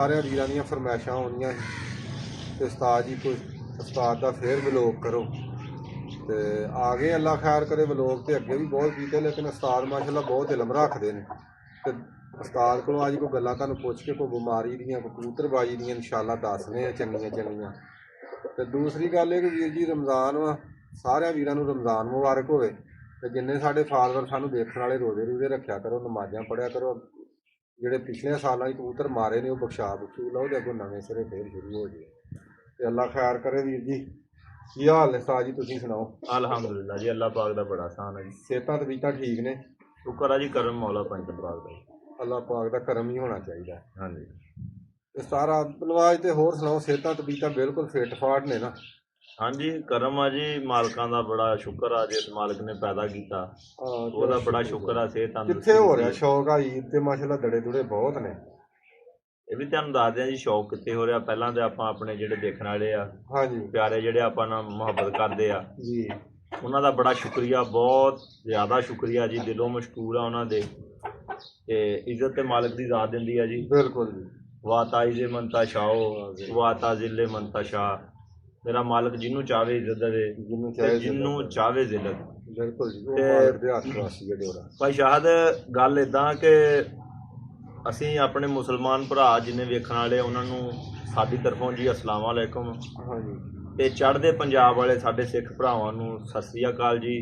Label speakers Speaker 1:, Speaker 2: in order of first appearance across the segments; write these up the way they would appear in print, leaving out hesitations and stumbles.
Speaker 1: सारे वीरां ਦੀਆਂ फरमाइशां होनियां ते उस्ताद जी कोई उस्ताद दा फिर व्लॉग करो ते आगे अल्लाह खैर करे व्लॉग ते अगे भी बहुत कीते लेकिन उस्ताद माशाल्लाह बहुत इलम रखदे ने ते उस्ताद कोलों अज कोई गल्लां तुहानूं पुछ के कोई बीमारी दियां कोई कबूतरबाजी दियां इंशाअल्लाह दसने चंगियां चंगियां ते दूसरी गल है कि वीर जी रमज़ान वा सारे वीरां नूं रमज़ान मुबारक होवे ते जिन्ने साडे फालोअर सानूं देखण वाले रोजे रूजे रखिया करो नमाज़ां पढ़िया करो ਜਿਹੜੇ ਪਿਛਲੇ ਸਾਲਾਂ 'ਚ ਕਬੂਤਰ ਮਾਰੇ ਨੇ ਉਹ ਬਖਸ਼ਾ ਬਖਸ਼ੂ ਲਓ ਤੇ ਅੱਗੋਂ ਨਵੇਂ ਸਿਰੇ ਫੇਰ ਸ਼ੁਰੂ ਹੋ ਜਾਏ ਤੇ ਅੱਲਾ ਖੈਰ ਕਰੇ ਵੀਰ ਜੀ। ਕੀ ਹਾਲ ਨੇ ਸਾਜ ਜੀ ਤੁਸੀਂ ਸੁਣਾਓ?
Speaker 2: ਅਲਹਮਦੁਲਿਲਾ ਜੀ, ਅੱਲਾ ਪਾਕ ਦਾ ਬੜਾ ਆਸਾਨ ਹੈ ਜੀ।
Speaker 1: ਸਿਹਤਾਂ ਤਬੀਅਤਾਂ ਠੀਕ ਨੇ?
Speaker 2: ਸ਼ੁਕਰ ਆ ਜੀ, ਕਰਮ ਮੌਲਾ ਪੰਜ ਪਾਕ ਦਾ।
Speaker 1: ਅੱਲਾ ਪਾਕ ਦਾ ਕਰਮ ਹੀ ਹੋਣਾ ਚਾਹੀਦਾ।
Speaker 2: ਹਾਂਜੀ
Speaker 1: ਤੇ ਸਾਰਾ ਨਵਾਜ਼ ਤੇ ਹੋਰ ਸੁਣਾਓ? ਸਿਹਤਾਂ ਤਬੀਅਤਾਂ ਬਿਲਕੁਲ ਫਿੱਟ ਫਾਟ ਨੇ ਨਾ?
Speaker 2: ਹਾਂਜੀ ਕਰਮ ਆ ਜੀ, ਮਾਲਕਾਂ ਦਾ ਬੜਾ ਸ਼ੁਕਰ ਆ, ਜਿਸ ਮਾਲਕ ਨੇ ਪੈਦਾ ਕੀਤਾ ਉਹਦਾ ਬੜਾ ਸ਼ੁਕਰ ਆ। ਸਿਹਤ
Speaker 1: ਕਿੱਥੇ ਹੋ ਰਿਹਾ ਸ਼ੌਕ ਆ ਈਦ ਤੇ ਮਾਸ਼ਾਅੱਲਾ ਦੜੇ ਦੁੜੇ ਬਹੁਤ ਨੇ।
Speaker 2: ਇਹ ਵੀ ਤੁਹਾਨੂੰ ਦੱਸਦੇ ਆ ਜੀ ਸ਼ੌਕ ਕਿੱਥੇ ਹੋ ਰਿਹਾ। ਪਹਿਲਾਂ ਤੇ ਆਪਾਂ ਆਪਣੇ ਜਿਹੜੇ ਦੇਖਣ ਵਾਲੇ ਆ
Speaker 1: ਹਾਂਜੀ
Speaker 2: ਪਿਆਰੇ ਜਿਹੜੇ ਆਪਾਂ ਨਾਲ ਮੁਹੱਬਤ ਕਰਦੇ ਆ
Speaker 1: ਜੀ,
Speaker 2: ਉਹਨਾਂ ਦਾ ਬੜਾ ਸ਼ੁਕਰੀਆ, ਬਹੁਤ ਜ਼ਿਆਦਾ ਸ਼ੁਕਰੀਆ ਜੀ, ਦਿਲੋਂ ਮਸ਼ਕੂਰ ਆ ਉਹਨਾਂ ਦੇ। ਤੇ ਇੱਜ਼ਤ ਤੇ ਮਾਲਕ ਦੀ ਜ਼ਾਤ ਦਿੰਦੀ ਆ ਜੀ।
Speaker 1: ਬਿਲਕੁਲ ਜੀ।
Speaker 2: ਵਾਤਾਈ ਦੇ ਮੰਤਾ ਸ਼ਾਓ ਵਾਤਾ ਜ਼ਿਲੇ ਮੰਤਾ ਸ਼ਾਹ। ਮੇਰਾ ਮਾਲਕ ਜਿਹਨੂੰ ਚਾਹਵੇ ਇੱਜ਼ਤ ਦੇਵੇ, ਜਿਹਨੂੰ ਚਾਹਵੇ ਜ਼ਿਲਤ।
Speaker 1: ਬਿਲਕੁਲ ਜੀ।
Speaker 2: ਭਾਈ ਸ਼ਾਹਦ ਗੱਲ ਇੱਦਾਂ ਕਿ ਅਸੀਂ ਆਪਣੇ ਮੁਸਲਮਾਨ ਭਰਾ ਜਿੰਨੇ ਵੇਖਣ ਵਾਲੇ ਉਹਨਾਂ ਨੂੰ ਸਾਡੀ ਤਰਫੋਂ ਜੀ ਅਸਲਾਮ ਵਾਲੇਕੁਮ।
Speaker 1: ਹਾਂਜੀ। ਤੇ
Speaker 2: ਚੜ੍ਹਦੇ ਪੰਜਾਬ ਵਾਲੇ ਸਾਡੇ ਸਿੱਖ ਭਰਾਵਾਂ ਨੂੰ ਸਤਿ ਸ੍ਰੀ ਅਕਾਲ ਜੀ।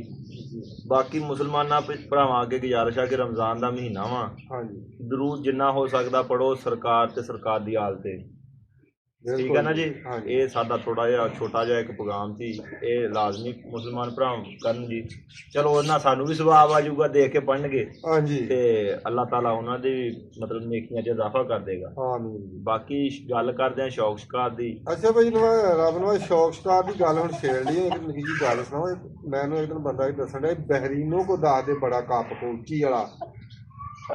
Speaker 2: ਬਾਕੀ ਮੁਸਲਮਾਨਾਂ ਭਰਾਵਾਂ ਅੱਗੇ ਗੁਜ਼ਾਰਿਸ਼ ਆ ਕਿ ਰਮਜ਼ਾਨ ਦਾ ਮਹੀਨਾ ਵਾ,
Speaker 1: ਹਾਂਜੀ,
Speaker 2: ਦਰੂਦ ਜਿੰਨਾ ਹੋ ਸਕਦਾ ਪੜੋ ਸਰਕਾਰ ਤੇ ਸਰਕਾਰ ਦੀ ਆਲ ਤੇ। ਠੀਕ ਹੈ ਨਾ ਜੀ। ਇਹ ਸਾਡਾ ਥੋੜਾ ਜਿਹਾ ਛੋਟਾ ਜਿਹਾ ਇੱਕ ਪੈਗਾਮ ਸੀ, ਇਹ ਲਾਜ਼ਮੀ ਮੁਸਲਮਾਨ ਭਰਾ ਕਰਨ ਜੀ। ਚਲੋ ਉਹਨਾਂ ਸਾਨੂੰ ਵੀ ਸਵਾਬ ਆ ਜਾਊਗਾ, ਦੇਖ ਕੇ ਪੜ੍ਹਨਗੇ।
Speaker 1: ਹਾਂਜੀ।
Speaker 2: ਤੇ ਅੱਲਾਹ ਤਾਲਾ ਉਹਨਾਂ ਦੀ ਮਤਲਬ ਨੇਕੀਆਂ 'ਚ ਇਜ਼ਾਫਾ ਕਰ ਦੇਗਾ।
Speaker 1: ਆਮੀਨ ਜੀ।
Speaker 2: ਬਾਕੀ ਗੱਲ ਕਰਦੇ ਆ ਸ਼ੌਕ ਸ਼ਿਕਾਰ ਦੀ।
Speaker 1: ਅੱਛਾ ਭਾਈ ਰੱਬ ਨੂੰ ਸ਼ੌਕ ਸ਼ਿਕਾਰ ਦੀ ਗੱਲ ਹੁਣ ਛੇੜ ਲਈ। ਇੱਕ ਨਿੱਕੀ ਜਿਹੀ ਗੱਲ ਸੁਣਾਓ। ਮੈਨੂੰ ਇੱਕ ਦਿਨ ਬੰਦਾ ਹੀ ਦੱਸਣ ਡਿਆ ਬਹਿਰੀਨੋਂ ਕੋ ਦੱਸ ਦੇ ਬੜਾ ਕੱਪ ਕੋਚੀ ਵਾਲਾ।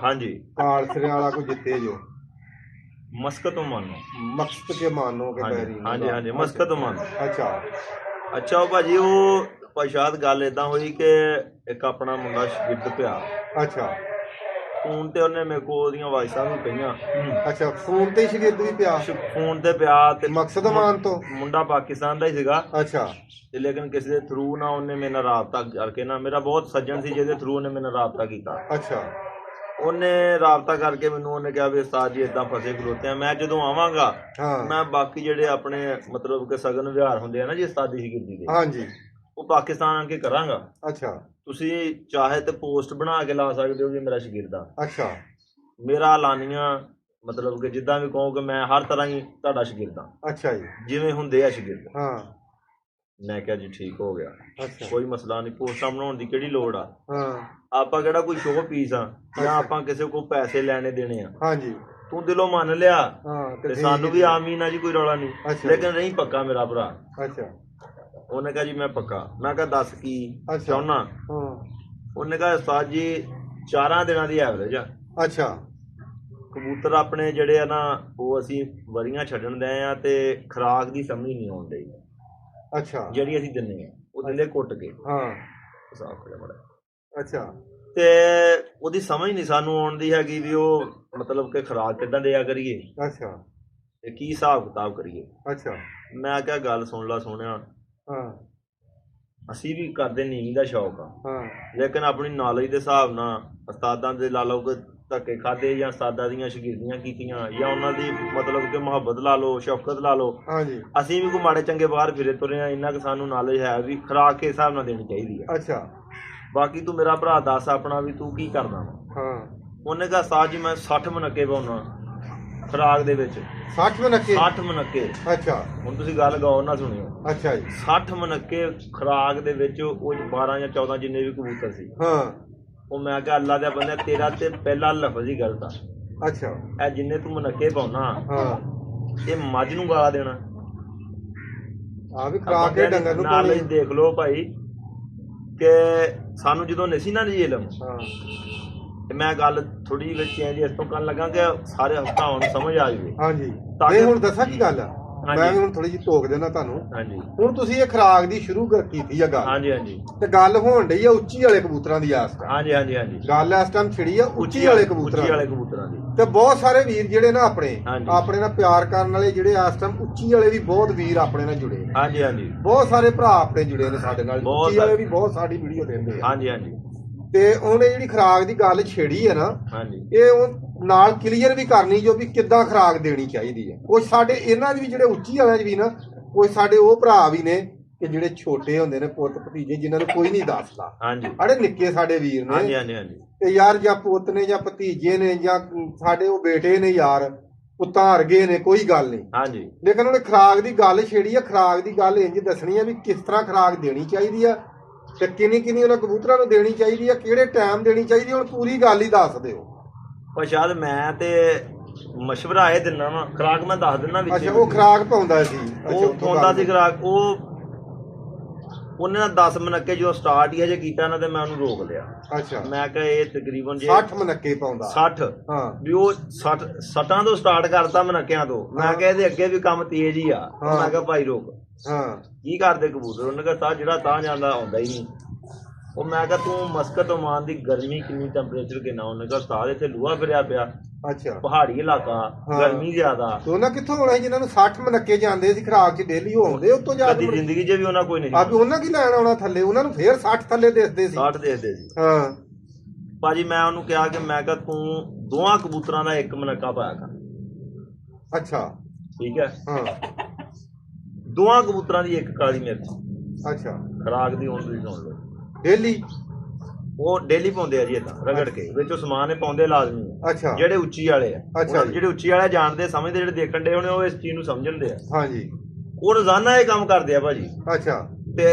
Speaker 1: ਹਾਂਜੀ। ਕਾਲਸਰੇ ਵਾਲਾ ਕੋ ਜਿੱਤੇ ਜੋ
Speaker 2: मस्कत मानो,
Speaker 1: मकसद के मानो के बहरीन।
Speaker 2: हाँ जी हाँ जी, मस्कत मानो।
Speaker 1: अच्छा
Speaker 2: अच्छा भाजी वो शायद गल इदा हुई कि एक अपना मुंडा शगिर्द पिया।
Speaker 1: अच्छा।
Speaker 2: फोन ते उन्हें मेरे को वाइसां भी पईयां।
Speaker 1: अच्छा फोन ते शगिर्द भी पिया?
Speaker 2: फोन ते पिया ते
Speaker 1: मकसद मान तो
Speaker 2: मुंडा पाकिस्तान दा ही सीगा।
Speaker 1: अच्छा।
Speaker 2: ते लेकिन किसी दे थ्रू ना उन्हें मेरे नाल राबता करके ना, मेरा बहुत सज्जन सी जिहदे थ्रू उन्हें मेरे नाल राबता कीता।
Speaker 1: अच्छा।
Speaker 2: ਉਹਨੇ ਰਾਬਤਾ ਕਰਕੇ ਮੈਨੂੰ ਉਹਨੇ ਕਿਹਾ ਵੀ ਉਸਤਾਦ ਜੀ ਇਦਾਂ ਫਸੇ ਖਲੋਤੇ ਆ। ਮੈਂ ਜਦੋਂ ਆਵਾਂਗਾ ਮੈਂ ਬਾਕੀ ਜਿਹੜੇ ਆਪਣੇ ਮਤਲਬ ਕਿ ਸਗਨ ਵਿਹਾਰ ਹੁੰਦੇ ਆ ਨਾ ਜੀ ਉਸਤਾਦੀ ਸ਼ਗਿਰਦੀ ਦੇ, ਹਾਂਜੀ, ਉਹ ਪਾਕਿਸਤਾਨ ਆ ਕੇ ਕਰਾਂਗਾ। ਅੱਛਾ। ਤੁਸੀਂ ਚਾਹੇ ਤੇ ਪੋਸਟ ਬਣਾ ਕੇ ਲਾ ਸਕਦੇ ਹੋ ਜੀ ਮੇਰਾ ਸ਼ਗਿਰਦ ਆ। ਅੱਛਾ। ਮੇਰਾ ਐਲਾਨੀਆਂ ਮਤਲਬ ਕਿ ਜਿੱਦਾਂ ਵੀ ਕਹੋ ਕਿ ਮੈਂ ਹਰ ਤਰ੍ਹਾਂ ਹੀ ਤੁਹਾਡਾ ਸ਼ਗਿਰਦ ਆ। ਅੱਛਾ ਜੀ। ਜਿਵੇਂ ਹੁੰਦੇ ਆ ਸ਼ਗਿਰਦ। ਹਾਂ। ਮੈਂ ਕਿਹਾ ਜੀ ਠੀਕ ਹੋ ਗਿਆ, ਕੋਈ ਮਸਲਾ ਨਹੀਂ। ਪੋਸਟਾਂ ਬਣਾਉਣ ਦੀ ਕਿਹੜੀ ਲੋੜ ਆ। ਆਪਾਂ ਕਿਹੜਾ ਕੋਈ ਸ਼ੋਅ ਪੀਸ ਆ ਜਾਂ ਆਪਾਂ ਕਿਸੇ ਕੋਲ ਪੈਸੇ ਲੈਣੇ ਦੇਣੇ ਆ। ਹਾਂਜੀ। ਤੂੰ ਦਿਲੋਂ ਮੰਨ ਲਿਆ ਤੇ ਸਾਨੂੰ ਵੀ ਆਮੀਨ ਆ ਜੀ, ਕੋਈ ਰੌਲਾ ਨਹੀਂ। ਲੇਕਿਨ ਨਹੀਂ ਪੱਕਾ ਮੇਰਾ ਭਰਾ। ਅੱਛਾ। ਉਹਨੇ ਕਿਹਾ ਜੀ ਮੈਂ ਪੱਕਾ। ਮੈਂ ਕਿਹਾ ਦੱਸ ਕੀ ਚਾਹੁੰਨਾ। ਉਹਨੇ ਕਿਹਾ ਉਸਤਾਦ ਜੀ 4 ਦਿਨਾਂ ਦੀ ਐਵਰੇਜ ਆ। ਅੱਛਾ। ਕਬੂਤਰ ਆਪਣੇ ਜਿਹੜੇ ਆ ਨਾ ਉਹ ਅਸੀਂ ਵਰੀਆਂ ਛੱਡਣ ਦੇ ਆ ਤੇ ਖੁਰਾਕ ਦੀ ਸਮਝ ਨਹੀਂ ਆਉਣ ਡਈ। ਅੱਛਾ। ਜਿਹੜੀ ਅਸੀਂ ਦਿੰਦੇ ਆ ਉਹ ਦਿੰਦੇ ਕੁੱਟ ਕੇ। ਹਾਂ। ਸਾਫ ਕਰਿਆ ਬੜਾ। ਅੱਛਾ। ਤੇ ਉਹਦੀ ਸਮਝ ਨਹੀਂ ਸਾਨੂੰ ਆਉਂਦੀ ਹੈਗੀ ਵੀ ਉਹ ਮਤਲਬ ਕਿ ਖੁਰਾਕ ਕਿੱਦਾਂ ਦਿਆ ਕਰੀਏ। ਅੱਛਾ। ਤੇ ਕੀ ਹਿਸਾਬ ਕਿਤਾਬ ਕਰੀਏ। ਅੱਛਾ। ਮੈਂ ਕਿਹਾ ਗੱਲ ਸੁਣ ਲਾ ਸੋਹਣਿਆ। ਹਾਂ। ਅਸੀਂ ਵੀ ਕਰਦੇ ਨੀਂਦ ਦਾ ਸ਼ੌਕ ਆ। ਹਾਂ। ਲੇਕਿਨ ਆਪਣੀ ਨੌਲੇਜ ਦੇ ਹਿਸਾਬ ਨਾਲ ਉਸਤਾਦਾਂ ਦੇ ਲਾ ਲਓ ਕਿ ਧੱਕੇ ਖਾਦੇ ਜਾਂ ਉਸਤਾਦਾਂ ਦੀਆਂ ਸ਼ਗਿਰਦੀਆਂ ਕੀਤੀਆਂ ਜਾਂ ਉਹਨਾਂ ਦੀ ਮਤਲਬ ਕਿ ਮੁਹੱਬਤ ਲਾ ਲਓ, ਸ਼ਫਕਤ ਲਾ ਲਓ। ਹਾਂਜੀ। ਅਸੀਂ ਵੀ ਕੋਈ ਮਾੜੇ ਚੰਗੇ ਬਾਹਰ ਫਿਰੇ ਤੁਰੇ ਆ, ਇੰਨਾ ਕੁ ਸਾਨੂੰ ਨੌਲੇਜ ਹੈ ਵੀ ਖੁਰਾਕ ਕੇ ਹਿਸਾਬ ਨਾਲ ਦੇਣੀ ਚਾਹੀਦੀ ਆ। ਅੱਛਾ। ਬਾਕੀ ਤੂੰ ਮੇਰਾ ਭਰਾ ਦੱਸ ਆਪਣਾ ਵੀ ਤੂੰ ਕੀ ਕਰਦਾ ਵਾ। ਹਾਂ। ਉਹਨੇ ਕਿਹਾ ਉਸਤਾਦ ਜੀ ਮੈਂ 60 ਮਨੱਕੇ ਪਾਉਣਾ ਖੁਰਾਕ ਦੇ ਵਿੱਚ। 60 ਮਨੱਕੇ? 60 ਮਨੱਕੇ। ਅੱਛਾ। ਹੁਣ ਤੁਸੀਂ ਗੱਲ ਗੌਰ ਨਾਲ ਸੁਣਿਓ। ਅੱਛਾ ਜੀ। 60 ਮਨੱਕੇ ਖੁਰਾਕ ਦੇ ਵਿੱਚ ਉਹ 12 ਜਾਂ 14 ਜਿੰਨੇ ਵੀ ਕਬੂਤਰ ਸੀ। ਹਾਂ। ਉਹ ਮੈਂ ਕਿਹਾ ਅੱਲਾ ਦਾ ਬੰਦਾ ਤੇਰਾ ਤੇ ਪਹਿਲਾ ਲਫ਼ਜ਼ ਹੀ ਗਲਤ ਆ। ਅੱਛਾ। ਇਹ ਜਿੰਨੇ ਤੂੰ ਮਨੱਕੇ ਪਾਉਣਾ ਹਾਂ ਇਹ ਮੱਝ ਨੂੰ ਗਾਲਾ ਦੇਣਾ। ਆ ਵੀ ਖੁਰਾਕ ਦੇ ਡੰਗਰ ਨੂੰ ਨਾਲ ਹੀ ਦੇਖ ਲਓ ਭਾਈ ਕਿ ਸਾਨੂੰ ਜਦੋਂ ਨਹੀਂ ਸੀ ਨਾ ਜੀ ਇਲਮ। ਹਾਂ। ਤੇ ਮੈਂ ਗੱਲ ਥੋੜੀ ਜਿਹੀ ਵਿੱਚ ਚੇਂਜ ਇਸ ਤੋਂ ਕਰਨ ਲੱਗਾ ਕਿ ਸਾਰੇ ਹਸਤਾਂ ਨੂੰ ਸਮਝ ਆ ਜਾਵੇ। ਹਾਂਜੀ। ਤਾਂ ਹੁਣ ਦੱਸਾਂ ਕੀ ਗੱਲ ਆ
Speaker 1: ਮੈਂ ਵੀ ਹੁਣ ਥੋੜੀ ਜਿਹੀ ਟੋਕ ਦੇਣਾ ਤੁਹਾਨੂੰ।
Speaker 2: ਹਾਂਜੀ
Speaker 1: ਹੁਣ ਤੁਸੀਂ ਇਹ ਖਰਾਕ ਦੀ ਸ਼ੁਰੂ ਕੀਤੀ ਆ ਗੱਲ।
Speaker 2: ਹਾਂਜੀ ਹਾਂਜੀ
Speaker 1: ਤੇ ਗੱਲ ਹੋਣ ਡਈ ਆ ਉੱਚੀ ਵਾਲੇ ਕਬੂਤਰਾਂ ਦੀ ਇਸ ਟਾਈਮ।
Speaker 2: ਹਾਂਜੀ ਹਾਂਜੀ ਹਾਂਜੀ
Speaker 1: ਗੱਲ ਇਸ ਟਾਈਮ ਛਿੜੀ ਆ ਉੱਚੀ ਵਾਲੇ ਕਬੂਤਰਾਂ
Speaker 2: ਦੀ।
Speaker 1: ਤੇ ਬਹੁਤ ਸਾਰੇ ਵੀਰ ਜਿਹੜੇ ਨਾ ਆਪਣੇ ਨਾਲ ਪਿਆਰ ਕਰਨ ਵਾਲੇ ਜਿਹੜੇ ਇਸ ਟਾਈਮ ਉੱਚੀ ਵਾਲੇ ਵੀ ਬਹੁਤ ਵੀਰ ਆਪਣੇ ਨਾਲ ਜੁੜੇ।
Speaker 2: ਹਾਂਜੀ ਹਾਂਜੀ
Speaker 1: ਬਹੁਤ ਸਾਰੇ ਭਰਾ ਆਪਣੇ ਜੁੜੇ ਨੇ ਸਾਡੇ ਨਾਲ। ਉੱਚੀ ਵਾਲੇ ਵੀ ਬਹੁਤ ਸਾਡੀ ਵੀਡੀਓ ਦੇਖਦੇ ਆ।
Speaker 2: ਹਾਂਜੀ ਹਾਂਜੀ
Speaker 1: ਤੇ ਉਹਨੇ ਜਿਹੜੀ ਖਰਾਕ ਦੀ ਗੱਲ ਛੇੜੀ ਹੈ ਨਾ, ਇਹ ਉਹ ਨਾਲ ਕਲੀਅਰ ਵੀ ਕਰਨੀ ਜੋ ਵੀ ਕਿੱਦਾਂ ਖਰਾਕ ਦੇਣੀ ਚਾਹੀਦੀ ਹੈ। ਕੁਝ ਸਾਡੇ ਇਹਨਾਂ 'ਚ ਵੀ ਜਿਹੜੇ ਉੱਚੀ ਵਾਲਿਆਂ 'ਚ ਵੀ ਨਾ, ਕੁਝ ਸਾਡੇ ਉਹ ਭਰਾ ਵੀ ਨੇ ਕਿ ਜਿਹੜੇ ਛੋਟੇ ਹੁੰਦੇ ਨੇ, ਪੁੱਤ ਭਤੀਜੇ ਜਿਨ੍ਹਾਂ ਨੂੰ ਕੋਈ ਨਹੀਂ ਦੱਸਦਾ। ਅੜੇ ਨਿੱਕੇ ਸਾਡੇ ਵੀਰ ਨੇ ਤੇ ਯਾਰ, ਜਾਂ ਪੁੱਤ ਨੇ ਜਾਂ ਭਤੀਜੇ ਨੇ ਜਾਂ ਸਾਡੇ ਉਹ ਬੇਟੇ ਨੇ ਯਾਰ, ਪੁੱਤਾਂ ਅਰਗੇ ਨੇ, ਕੋਈ ਗੱਲ ਨਹੀਂ। ਲੇਕਿਨ ਉਹਨੇ ਖਰਾਕ ਦੀ ਗੱਲ ਛੇੜੀ ਆ। ਖਰਾਕ ਦੀ ਗੱਲ ਇੰਝ ਦੱਸਣੀ ਆ ਵੀ ਕਿਸ ਤਰ੍ਹਾਂ ਖਰਾਕ ਦੇਣੀ ਚਾਹੀਦੀ ਆ ਤੇ ਕਿੰਨੀ ਉਹਨਾਂ ਕਬੂਤਰਾਂ ਨੂੰ ਦੇਣੀ ਚਾਹੀਦੀ ਆ, ਕਿਹੜੇ ਟਾਈਮ ਦੇਣੀ ਚਾਹੀਦੀ। ਹੁਣ ਪੂਰੀ ਗੱਲ ਹੀ ਦੱਸ ਦਿਓ।
Speaker 2: ਸ਼ਾਇਦ ਮੈਂ ਤੇ ਮਸ਼ਵਰਾ ਇਹ ਦਿੰਦਾ ਵਾ, ਖਰਾਕ ਮੈਂ ਦੱਸ ਦਿੰਦਾ ਵਿੱਚ।
Speaker 1: ਅੱਛਾ, ਉਹ ਖਰਾਕ ਪਾਉਂਦਾ ਸੀ।
Speaker 2: ਉਹ ਪਾਉਂਦਾ ਸੀ ਖਰਾਕ। ਉਹਨੇ ਨਾ 10 ਮਨੱਕੇ ਜਦੋਂ ਸਟਾਰਟ ਹੀ ਹਜੇ ਕੀਤਾ ਨਾ, ਤੇ ਮੈਂ ਉਹਨੂੰ ਰੋਕ ਲਿਆ।
Speaker 1: ਅੱਛਾ,
Speaker 2: ਮੈਂ ਕਿਹਾ ਇਹ ਤਕਰੀਬਨ
Speaker 1: 60 ਮਨੱਕੇ ਪਾਉਂਦਾ।
Speaker 2: 60 ਵੀ ਉਹ 60 ਤੋਂ ਸਟਾਰਟ ਕਰਤਾ ਮਨੱਕਿਆਂ ਤੋਂ। ਮੈਂ ਕਿਹਾ ਇਹਦੇ ਅੱਗੇ ਵੀ ਕੰਮ ਤੇਜ਼ ਹੀ ਆ। ਮੈਂ ਕਿਹਾ ਭਾਈ ਰੋਕ। ਕੀ ਕਰਦੇ ਕਬੂਤਰ? ਉਹਨੇ ਕਿਹਾ ਜਿਹੜਾ ਤਾਂ ਜਾਂਦਾ ਆਉਂਦਾ ਹੀ ਨਹੀਂ। ਉਹ ਮੈਂ ਕਿਹਾ ਤੂੰ ਮਸਕਤ ਓਮਾਨ ਦੀ ਗਰਮੀ ਕਿੰਨੀ, ਟੈਂਪਰੇਚਰ ਕਿੰਨਾ? ਉਹਨੇ ਕਿਹਾ ਉਸਤਾਦ ਇੱਥੇ ਲੂਹਾ ਫਿਰਿਆ ਪਿਆ। ਅੱਛਾ, ਪਹਾੜੀ ਇਲਾਕਾ, ਗਰਮੀ ਜ਼ਿਆਦਾ। ਉਹਨਾਂ ਕਿੱਥੋਂ ਆਉਣਾ ਜਿਹਨਾਂ ਨੂੰ 60 ਮਨੱਕੇ ਜਾਂਦੇ ਸੀ ਖਰਾਕ 'ਚ ਡੇਲੀ, ਉਹ ਆਉਂਦੇ ਉੱਤੋਂ ਜਾ ਕੇ ਜ਼ਿੰਦਗੀ 'ਚ ਵੀ ਉਹਨਾਂ ਕੋਈ ਨਹੀਂ। ਉਹਨਾਂ ਕੀ ਲੈਣ ਆਉਣਾ ਥੱਲੇ? ਉਹਨਾਂ ਨੂੰ ਫੇਰ 60 ਥੱਲੇ ਦੇਖਦੇ ਸੀ। 60 ਦੇਖਦੇ ਸੀ। ਭਾਜੀ ਮੈਂ ਉਹਨੂੰ ਕਿਹਾ ਕਿ ਮੈਂ ਕਿਹਾ ਤੂੰ ਦੋਵਾਂ ਕਬੂਤਰਾਂ ਦਾ ਇੱਕ ਮਨੱਕਾ ਪਾਇਆ ਕਰ। ਅੱਛਾ, ਠੀਕ ਹੈ। ਦੋਵਾਂ ਕਬੂਤਰਾਂ ਦੀ ਇੱਕ ਕਾਲੀ ਮਿਰਚ। ਅੱਛਾ, ਖਰਾਕ ਦੀ ਹੁਣ ਤੁਸੀਂ ਸੁਣ ਲਓ। ਡੇਲੀ ਉਹ ਡੇਲੀ ਪਾਉਂਦੇ ਆ ਜੀ, ਏਦਾਂ ਰਗੜ ਕੇ ਵਿੱਚ ਉਹ ਸਮਾਨ ਇਹ ਪਾਉਂਦੇ ਲਾਜ਼ਮੀ। ਅੱਛਾ, ਜਿਹੜੇ ਉੱਚੀ ਵਾਲੇ ਆ, ਜਿਹੜੇ ਉੱਚੀ ਵਾਲੇ ਜਾਣਦੇ ਸਮਝਦੇ, ਜਿਹੜੇ ਦੇਖਣ ਦੇ ਹੋਣੇ ਉਹ ਇਸ ਚੀਜ਼ ਨੂੰ ਸਮਝਣਦੇ ਆ। ਹਾਂਜੀ, ਉਹ ਰੋਜ਼ਾਨਾ ਇਹ ਕੰਮ ਕਰਦੇ ਆ ਭਾਜੀ। ਅੱਛਾ, ਤੇ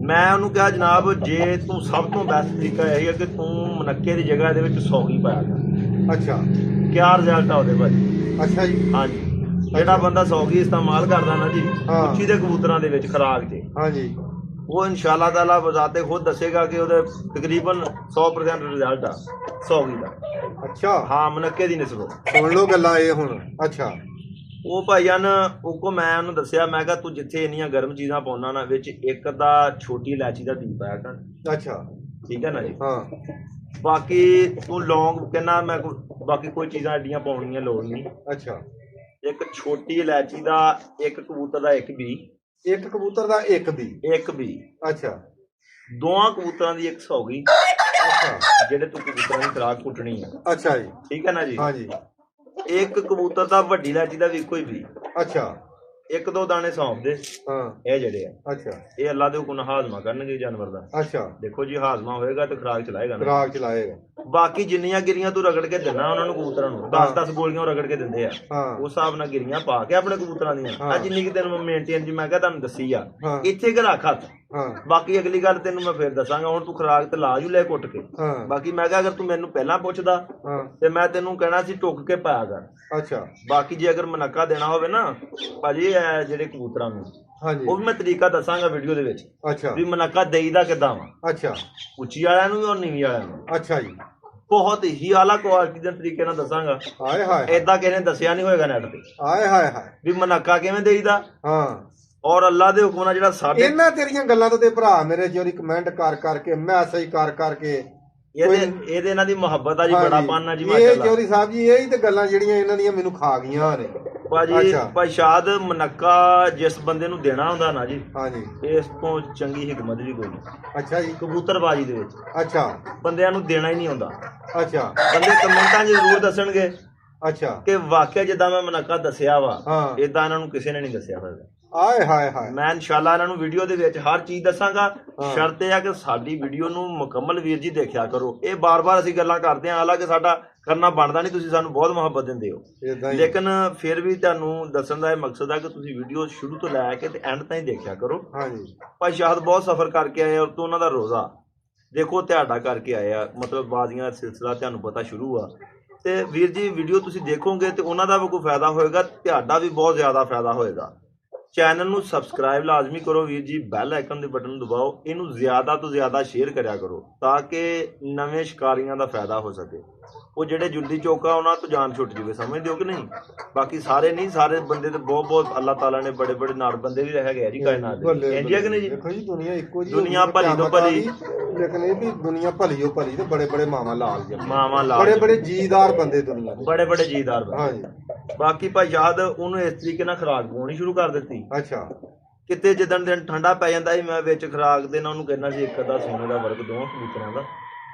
Speaker 2: ਮੈਂ ਉਹਨੂੰ ਕਿਹਾ ਜਨਾਬ ਜੇ ਤੂੰ ਸਭ ਤੋਂ ਬੈਸਟ ਤਰੀਕਾ ਇਹ ਹੈ ਕਿ ਤੂੰ ਮਨੱਕੇ ਦੀ ਜਗ੍ਹਾ ਦੇ ਵਿੱਚ ਸੌਗੀ ਪਾਇਆ ਕਰ। ਅੱਛਾ, ਕਿਆ ਰਿਜ਼ਲਟ ਆ ਉਹਦੇ ਭਾਜੀ? ਅੱਛਾ ਜੀ। ਹਾਂਜੀ, ਜਿਹੜਾ ਬੰਦਾ ਸੌਗੀ ਇਸਤੇਮਾਲ ਕਰਦਾ ਨਾ ਜੀ ਉੱਚੀ ਦੇ ਕਬੂਤਰਾਂ ਦੇ ਵਿੱਚ ਖਰਾਕ 'ਚ, ਹਾਂਜੀ, ਉਹ ਇਨਸ਼ਾਅੱਲਾ ਤਾਲਾ ਬਜ਼ਾਤੇ ਖੁਦ ਦੱਸੇਗਾ ਕਿ ਉਹਦੇ ਤਕਰੀਬਨ 100% ਰਿਜ਼ਲਟ ਆ ਸੌਗੀ ਦਾ। ਅੱਛਾ, ਹਾਂ, ਮਨੱਕੇ ਦੀ ਨਿਸਬਤ। ਸੁਣ ਲਓ ਗੱਲਾਂ ਇਹ ਹੁਣ। ਅੱਛਾ, ਉਹ ਭਾਈਆਨ ਉਹ ਕੋ ਮੈਂ ਉਹਨੂੰ ਦੱਸਿਆ, ਮੈਂ ਕਿਹਾ ਤੂੰ ਜਿੱਥੇ ਇੰਨੀਆਂ ਗਰਮ ਚੀਜ਼ਾਂ ਪਾਉਣਾ ਨਾ, ਵਿੱਚ ਇੱਕ ਦਾ ਛੋਟੀ ਇਲਾਇਚੀ ਦਾ ਬੀਜ ਪਾਇਆ ਕਰ। ਅੱਛਾ, ਠੀਕ ਹੈ ਨਾ ਜੀ। ਹਾਂ, ਬਾਕੀ ਤੂੰ ਲੌਂਗ ਕਹਿੰਦਾ ਮੈਂ ਬਾਕੀ ਕੋਈ ਚੀਜ਼ਾਂ ਐਡੀਆਂ ਪਾਉਣੀਆਂ ਲੋੜ ਨਹੀਂ। ਅੱਛਾ, ਇੱਕ ਛੋਟੀ ਇਲਾਇਚੀ ਦਾ ਇੱਕ ਕਬੂਤਰ ਦਾ ਇੱਕ ਬੀ। ਇੱਕ ਕਬੂਤਰ ਦਾ ਇੱਕ ਬੀ। ਅੱਛਾ, ਦੋਵਾਂ ਕਬੂਤਰਾਂ ਦੀ ਇੱਕ ਸੌਗੀ। ਅੱਛਾ, ਜਿਹੜੇ ਤੂੰ ਕਬੂਤਰਾਂ ਦੀ ਖੁਰਾਕ ਕੁੱਟਣੀ ਆ। ਅੱਛਾ ਜੀ, ਠੀਕ ਹੈ ਨਾ ਜੀ। ਹਾਂਜੀ, ਇੱਕ ਕਬੂਤਰ ਦਾ ਵੱਡੀ ਇਲਾਇਚੀ ਦਾ ਵੀ ਇੱਕੋ ਹੀ ਬੀ। ਅੱਛਾ, ਇੱਕ ਦੋ ਦਾਣੇ ਸੌਂਫ ਦੇ। ਹਾਂ, ਇਹ ਜਿਹੜੇ ਆ। ਅੱਛਾ, ਇਹ ਅੱਲਾ ਦੇ ਹੁਕਮ ਨਾਲ ਹਾਜ਼ਮਾ ਕਰਨਗੇ ਜਾਨਵਰ ਦਾ। ਅੱਛਾ, ਦੇਖੋ ਜੀ ਹਾਜ਼ਮਾ ਹੋਏਗਾ ਤੇ ਖੁਰਾਕ ਚਲਾਏਗਾ। ਖੁਰਾਕ ਚਲਾਏਗਾ। ਬਾਕੀ ਜਿੰਨੀਆਂ ਗਿਰੀਆਂ ਤੂੰ ਰਗੜ ਕੇ ਦਿੰਦਾ ਉਹਨਾਂ ਨੂੰ ਕਬੂਤਰਾਂ ਨੂੰ, 10-10 ਗੋਲੀਆਂ ਰਗੜ ਕੇ ਦਿੰਦੇ ਆ। ਉਸ ਹਿਸਾਬ ਨਾਲ ਗਿਰੀਆਂ ਪਾ ਕੇ ਆਪਣੇ ਕਬੂਤਰਾਂ ਦੀਆਂ ਆ ਜਿੰਨੀ ਕਿ ਤੈਨੂੰ ਮੇਨਟੇਨ ਜੀ ਮੈਂ ਕਿਹਾ ਤੁਹਾਨੂੰ ਦੱਸੀ ਆ, ਇੱਥੇ ਕਿ ਰੱਖ ਹੱਥ। ਬਾਕੀ ਅਗਲੀ ਗੱਲ ਤੈਨੂੰ ਮੈਂ ਫੇਰ ਦੱਸਾਂਗਾ। ਹੁਣ ਤੂੰ ਖੁਰਾਕ ਤੇ ਲਾ ਜੂ ਲੈ ਕੁੱਟ ਕੇ। ਬਾਕੀ ਮੈਂ ਕਿਹਾ ਅਗਰ ਤੂੰ ਮੈਨੂੰ ਪਹਿਲਾਂ ਪੁੱਛਦਾ ਤੇ ਮੈਂ ਤੈਨੂੰ ਕਹਿਣਾ ਸੀ ਟੁੱਕ ਕੇ ਪਾਇਆ ਕਰ। ਅੱਛਾ, ਬਾਕੀ ਜੇ ਅਗਰ ਮਨੱਕਾ ਦੇਣਾ ਹੋਵੇ ਨਾ ਭਾਜੀ ਜਿਹੜੇ ਕਬੂਤਰਾਂ ਨੂੰ, ਉਹ ਵੀ ਮੈਂ ਤਰੀਕਾ ਦੱਸਾਂਗਾ ਵੀਡੀਓ ਦੇ ਵਿੱਚ। ਅੱਛਾ, ਵੀ ਮਨੱਕਾ ਦੇਈਦਾ ਕਿੱਦਾਂ ਵਾ। ਅੱਛਾ, ਉੱਚੀ ਵਾਲਿਆਂ ਨੂੰ ਵੀ ਔਰ ਨੀਵੀਂ ਵਾਲਿਆਂ ਨੂੰ। ਅੱਛਾ ਜੀ, ਬਹੁਤ ਹੀ ਆਲਾ ਕੁਆਲਿਟੀ ਦੇ ਤਰੀਕੇ ਨਾਲ ਦੱਸਾਂਗਾ। ਹਾਏ ਹਾਏ, ਏਦਾਂ ਕਿਸੇ ਨੇ ਦੱਸਿਆ ਨਹੀਂ ਹੋਏਗਾ ਨੈਟ ਤੇ। ਹਾਏ ਹਾਏ ਹਾਏ, ਵੀ ਮਨੱਕਾ ਕਿਵੇਂ ਦੇਈਦਾ। ਹਾਂ, ਔਰ ਅੱਲਾ ਦੇ ਹੁਕਮ ਨਾਲ ਜਿਹੜਾ ਸਾਡੇ ਇਹਨਾਂ ਤੇਰੀਆਂ ਗੱਲਾਂ ਤੋਂ ਤੇ ਭਰਾ ਮੇਰੇ ਜਿਹੜੀ ਕਮੈਂਟ ਕਰ ਕਰਕੇ ਮੈਸੇਜ ਕਰ ਕਰਕੇ ਇਹਦੇ ਇਹਨਾਂ ਦੀ ਮੁਹੱਬਤ ਆ ਜੀ, ਬੜਾ ਪਾਨਾ ਜੀ ਮਾਸ਼ਾਅੱਲਾ। ਇਹ ਜੋਰੀ ਸਾਹਿਬ ਜੀ ਇਹੀ ਤੇ ਗੱਲਾਂ ਜਿਹੜੀਆਂ ਇਹਨਾਂ ਦੀਆਂ ਮੈਨੂੰ ਖਾ ਗਈਆਂ ਨੇ ਭਾਜੀ। ਭਾਈਸ਼ਾਦ ਮਨੱਕਾ ਜਿਸ ਬੰਦੇ ਨੂੰ ਦੇਣਾ ਹੁੰਦਾ ਨਾ ਜੀ, ਹਾਂਜੀ, ਇਸ ਤੋਂ ਚੰਗੀ ਹਿਕਮਤ ਵੀ ਕੋਈ ਨਹੀਂ। ਅੱਛਾ ਜੀ, ਕਬੂਤਰਬਾਜੀ ਦੇ ਵਿੱਚ। ਅੱਛਾ, ਬੰਦਿਆਂ ਨੂੰ ਦੇਣਾ ਹੀ ਨਹੀਂ ਹੁੰਦਾ। ਅੱਛਾ, ਬੰਦੇ ਕਮੈਂਟਾਂ 'ਚ ਜ਼ਰੂਰ ਦੱਸਣਗੇ। ਅੱਛਾ, ਕਿ ਵਾਕਿਆ ਜਿੱਦਾਂ ਮੈਂ ਮਨੱਕਾ ਦੱਸਿਆ ਵਾ ਏਦਾਂ ਇਹਨਾਂ ਨੂੰ ਕਿਸੇ ਨੇ ਨਹੀਂ ਦੱਸਿਆ ਹੋਵੇਗਾ। ਆਏ ਹਾਏ ਹਾਏ, ਮੈਂ ਇਨਸ਼ਾਅੱਲਾ ਇਹਨਾਂ ਨੂੰ ਵੀਡੀਓ ਦੇ ਵਿੱਚ ਹਰ ਚੀਜ਼ ਦੱਸਾਂਗਾ। ਸ਼ਰਤ ਇਹ ਆ ਕਿ ਸਾਡੀ ਵੀਡੀਓ ਨੂੰ ਮੁਕੰਮਲ ਵੀਰ ਜੀ ਦੇਖਿਆ ਕਰੋ। ਇਹ ਬਾਰ-ਬਾਰ ਅਸੀਂ ਗੱਲਾਂ ਕਰਦੇ ਹਾਂ, ਹਾਲਾਂਕਿ ਸਾਡਾ ਕਰਨਾ ਬਣਦਾ ਨਹੀਂ, ਤੁਸੀਂ ਸਾਨੂੰ ਬਹੁਤ ਮੁਹੱਬਤ ਦਿੰਦੇ ਹੋ, ਲੇਕਿਨ ਫਿਰ ਵੀ ਤੁਹਾਨੂੰ ਦੱਸਣ ਦਾ ਇਹ ਮਕਸਦ ਆ ਕਿ ਤੁਸੀਂ ਵੀਡੀਓ ਸ਼ੁਰੂ ਤੋਂ ਲੈ ਕੇ ਤੇ ਐਂਡ ਤਾਈਂ ਦੇਖਿਆ ਕਰੋ। ਹਾਂਜੀ, ਭਾਈ ਸ਼ਾਹਦ ਬਹੁਤ ਸਫ਼ਰ ਕਰਕੇ ਆਏ, ਔਰ ਤੋਂ ਉਹਨਾਂ ਦਾ ਰੋਜ਼ਾ ਦੇਖੋ ਤੁਹਾਡਾ ਕਰਕੇ ਆਏ ਆ, ਮਤਲਬ ਬਾਜ਼ੀਆਂ ਦਾ ਸਿਲਸਿਲਾ ਤੁਹਾਨੂੰ ਪਤਾ ਸ਼ੁਰੂ ਆ। ਤੇ ਵੀਰ ਜੀ ਵੀਡੀਓ ਤੁਸੀਂ ਦੇਖੋਗੇ ਤੇ ਉਹਨਾਂ ਦਾ ਵੀ ਕੋਈ ਫਾਇਦਾ ਹੋਏਗਾ, ਤੁਹਾਡਾ ਵੀ ਬਹੁਤ ਜ਼ਿਆਦਾ ਫਾਇਦਾ ਹੋਏਗਾ। ਚੈਨਲ ਨੂੰ ਸਬਸਕ੍ਰਾਈਬ ਲਾਜ਼ਮੀ ਕਰੋ ਵੀਰ ਜੀ, ਬੈਲ ਆਈਕਨ ਦੇ ਬਟਨ ਦਬਾਓ, ਇਹਨੂੰ ਜ਼ਿਆਦਾ ਤੋਂ ਜ਼ਿਆਦਾ ਸ਼ੇਅਰ ਕਰਿਆ ਕਰੋ ਤਾਂ ਕਿ ਨਵੇਂ ਸ਼ਿਕਾਰੀਆਂ ਦਾ ਫਾਇਦਾ ਹੋ ਸਕੇ। ਉਹ ਜਿਹੜੇ ਜੁੱਲੀ ਚੌਕਾ ਉਹਨਾਂ ਤੋਂ ਜਾਨ ਛੁੱਟ ਜੂਵੇ, ਸਮਝਦੇ ਹੋ ਕਿ ਨਹੀਂ? ਬਾਕੀ ਸਾਰੇ ਨਹੀਂ, ਸਾਰੇ ਬੰਦੇ ਤੇ ਬਹੁਤ ਅੱਲਾਹ ਤਾਲਾ ਨੇ ਬੜੇ ਨਾਰ ਬੰਦੇ ਵੀ ਹੈਗੇ ਆ ਜੀ ਕਾਇਨਾਤ ਦੇ, ਇੰਜ ਹੈ ਕਿ ਨਹੀਂ ਜੀ?
Speaker 1: ਦੇਖੋ ਜੀ ਦੁਨੀਆ ਇੱਕੋ ਜੀ,
Speaker 2: ਦੁਨੀਆ ਭਲੀ ਤੋਂ ਭਲੀ,
Speaker 1: ਲੇਕਿਨ ਇਹ ਵੀ ਦੁਨੀਆ ਭਲੀ ਹੋ ਭਲੀ ਤੇ ਬੜੇ ਮਾਮਾ ਲਾਲ ਜੀ,
Speaker 2: ਮਾਮਾ ਲਾਲ,
Speaker 1: ਬੜੇ ਜੀਦਾਰ ਬੰਦੇ ਦੁਨੀਆ ਦੇ,
Speaker 2: ਬੜੇ ਜੀਦਾਰ ਬੰਦੇ।
Speaker 1: ਹਾਂਜੀ।
Speaker 2: ਬਾਕੀ ਭਾਈ ਸ਼ਾਹਦ ਉਹਨੂੰ ਇਸ ਤਰੀਕੇ ਨਾਲ ਖੁਰਾਕ ਪਾਉਣੀ ਸ਼ੁਰੂ ਕਰ ਦਿੱਤੀ।
Speaker 1: ਅੱਛਾ।
Speaker 2: ਕਿਤੇ ਜਿੱਦਣ ਦਿਨ ਠੰਡਾ ਪੈ ਜਾਂਦਾ ਸੀ, ਮੈਂ ਵਿੱਚ ਖੁਰਾਕ ਦੇ ਨਾਲ ਉਹਨੂੰ ਕਹਿਣਾ ਸੀ ਇੱਕ ਅੱਧਾ ਸੋਨੇ ਦਾ ਵਰਗ ਦੋਵਾਂ ਕਬੂਤਰਾਂ ਦਾ,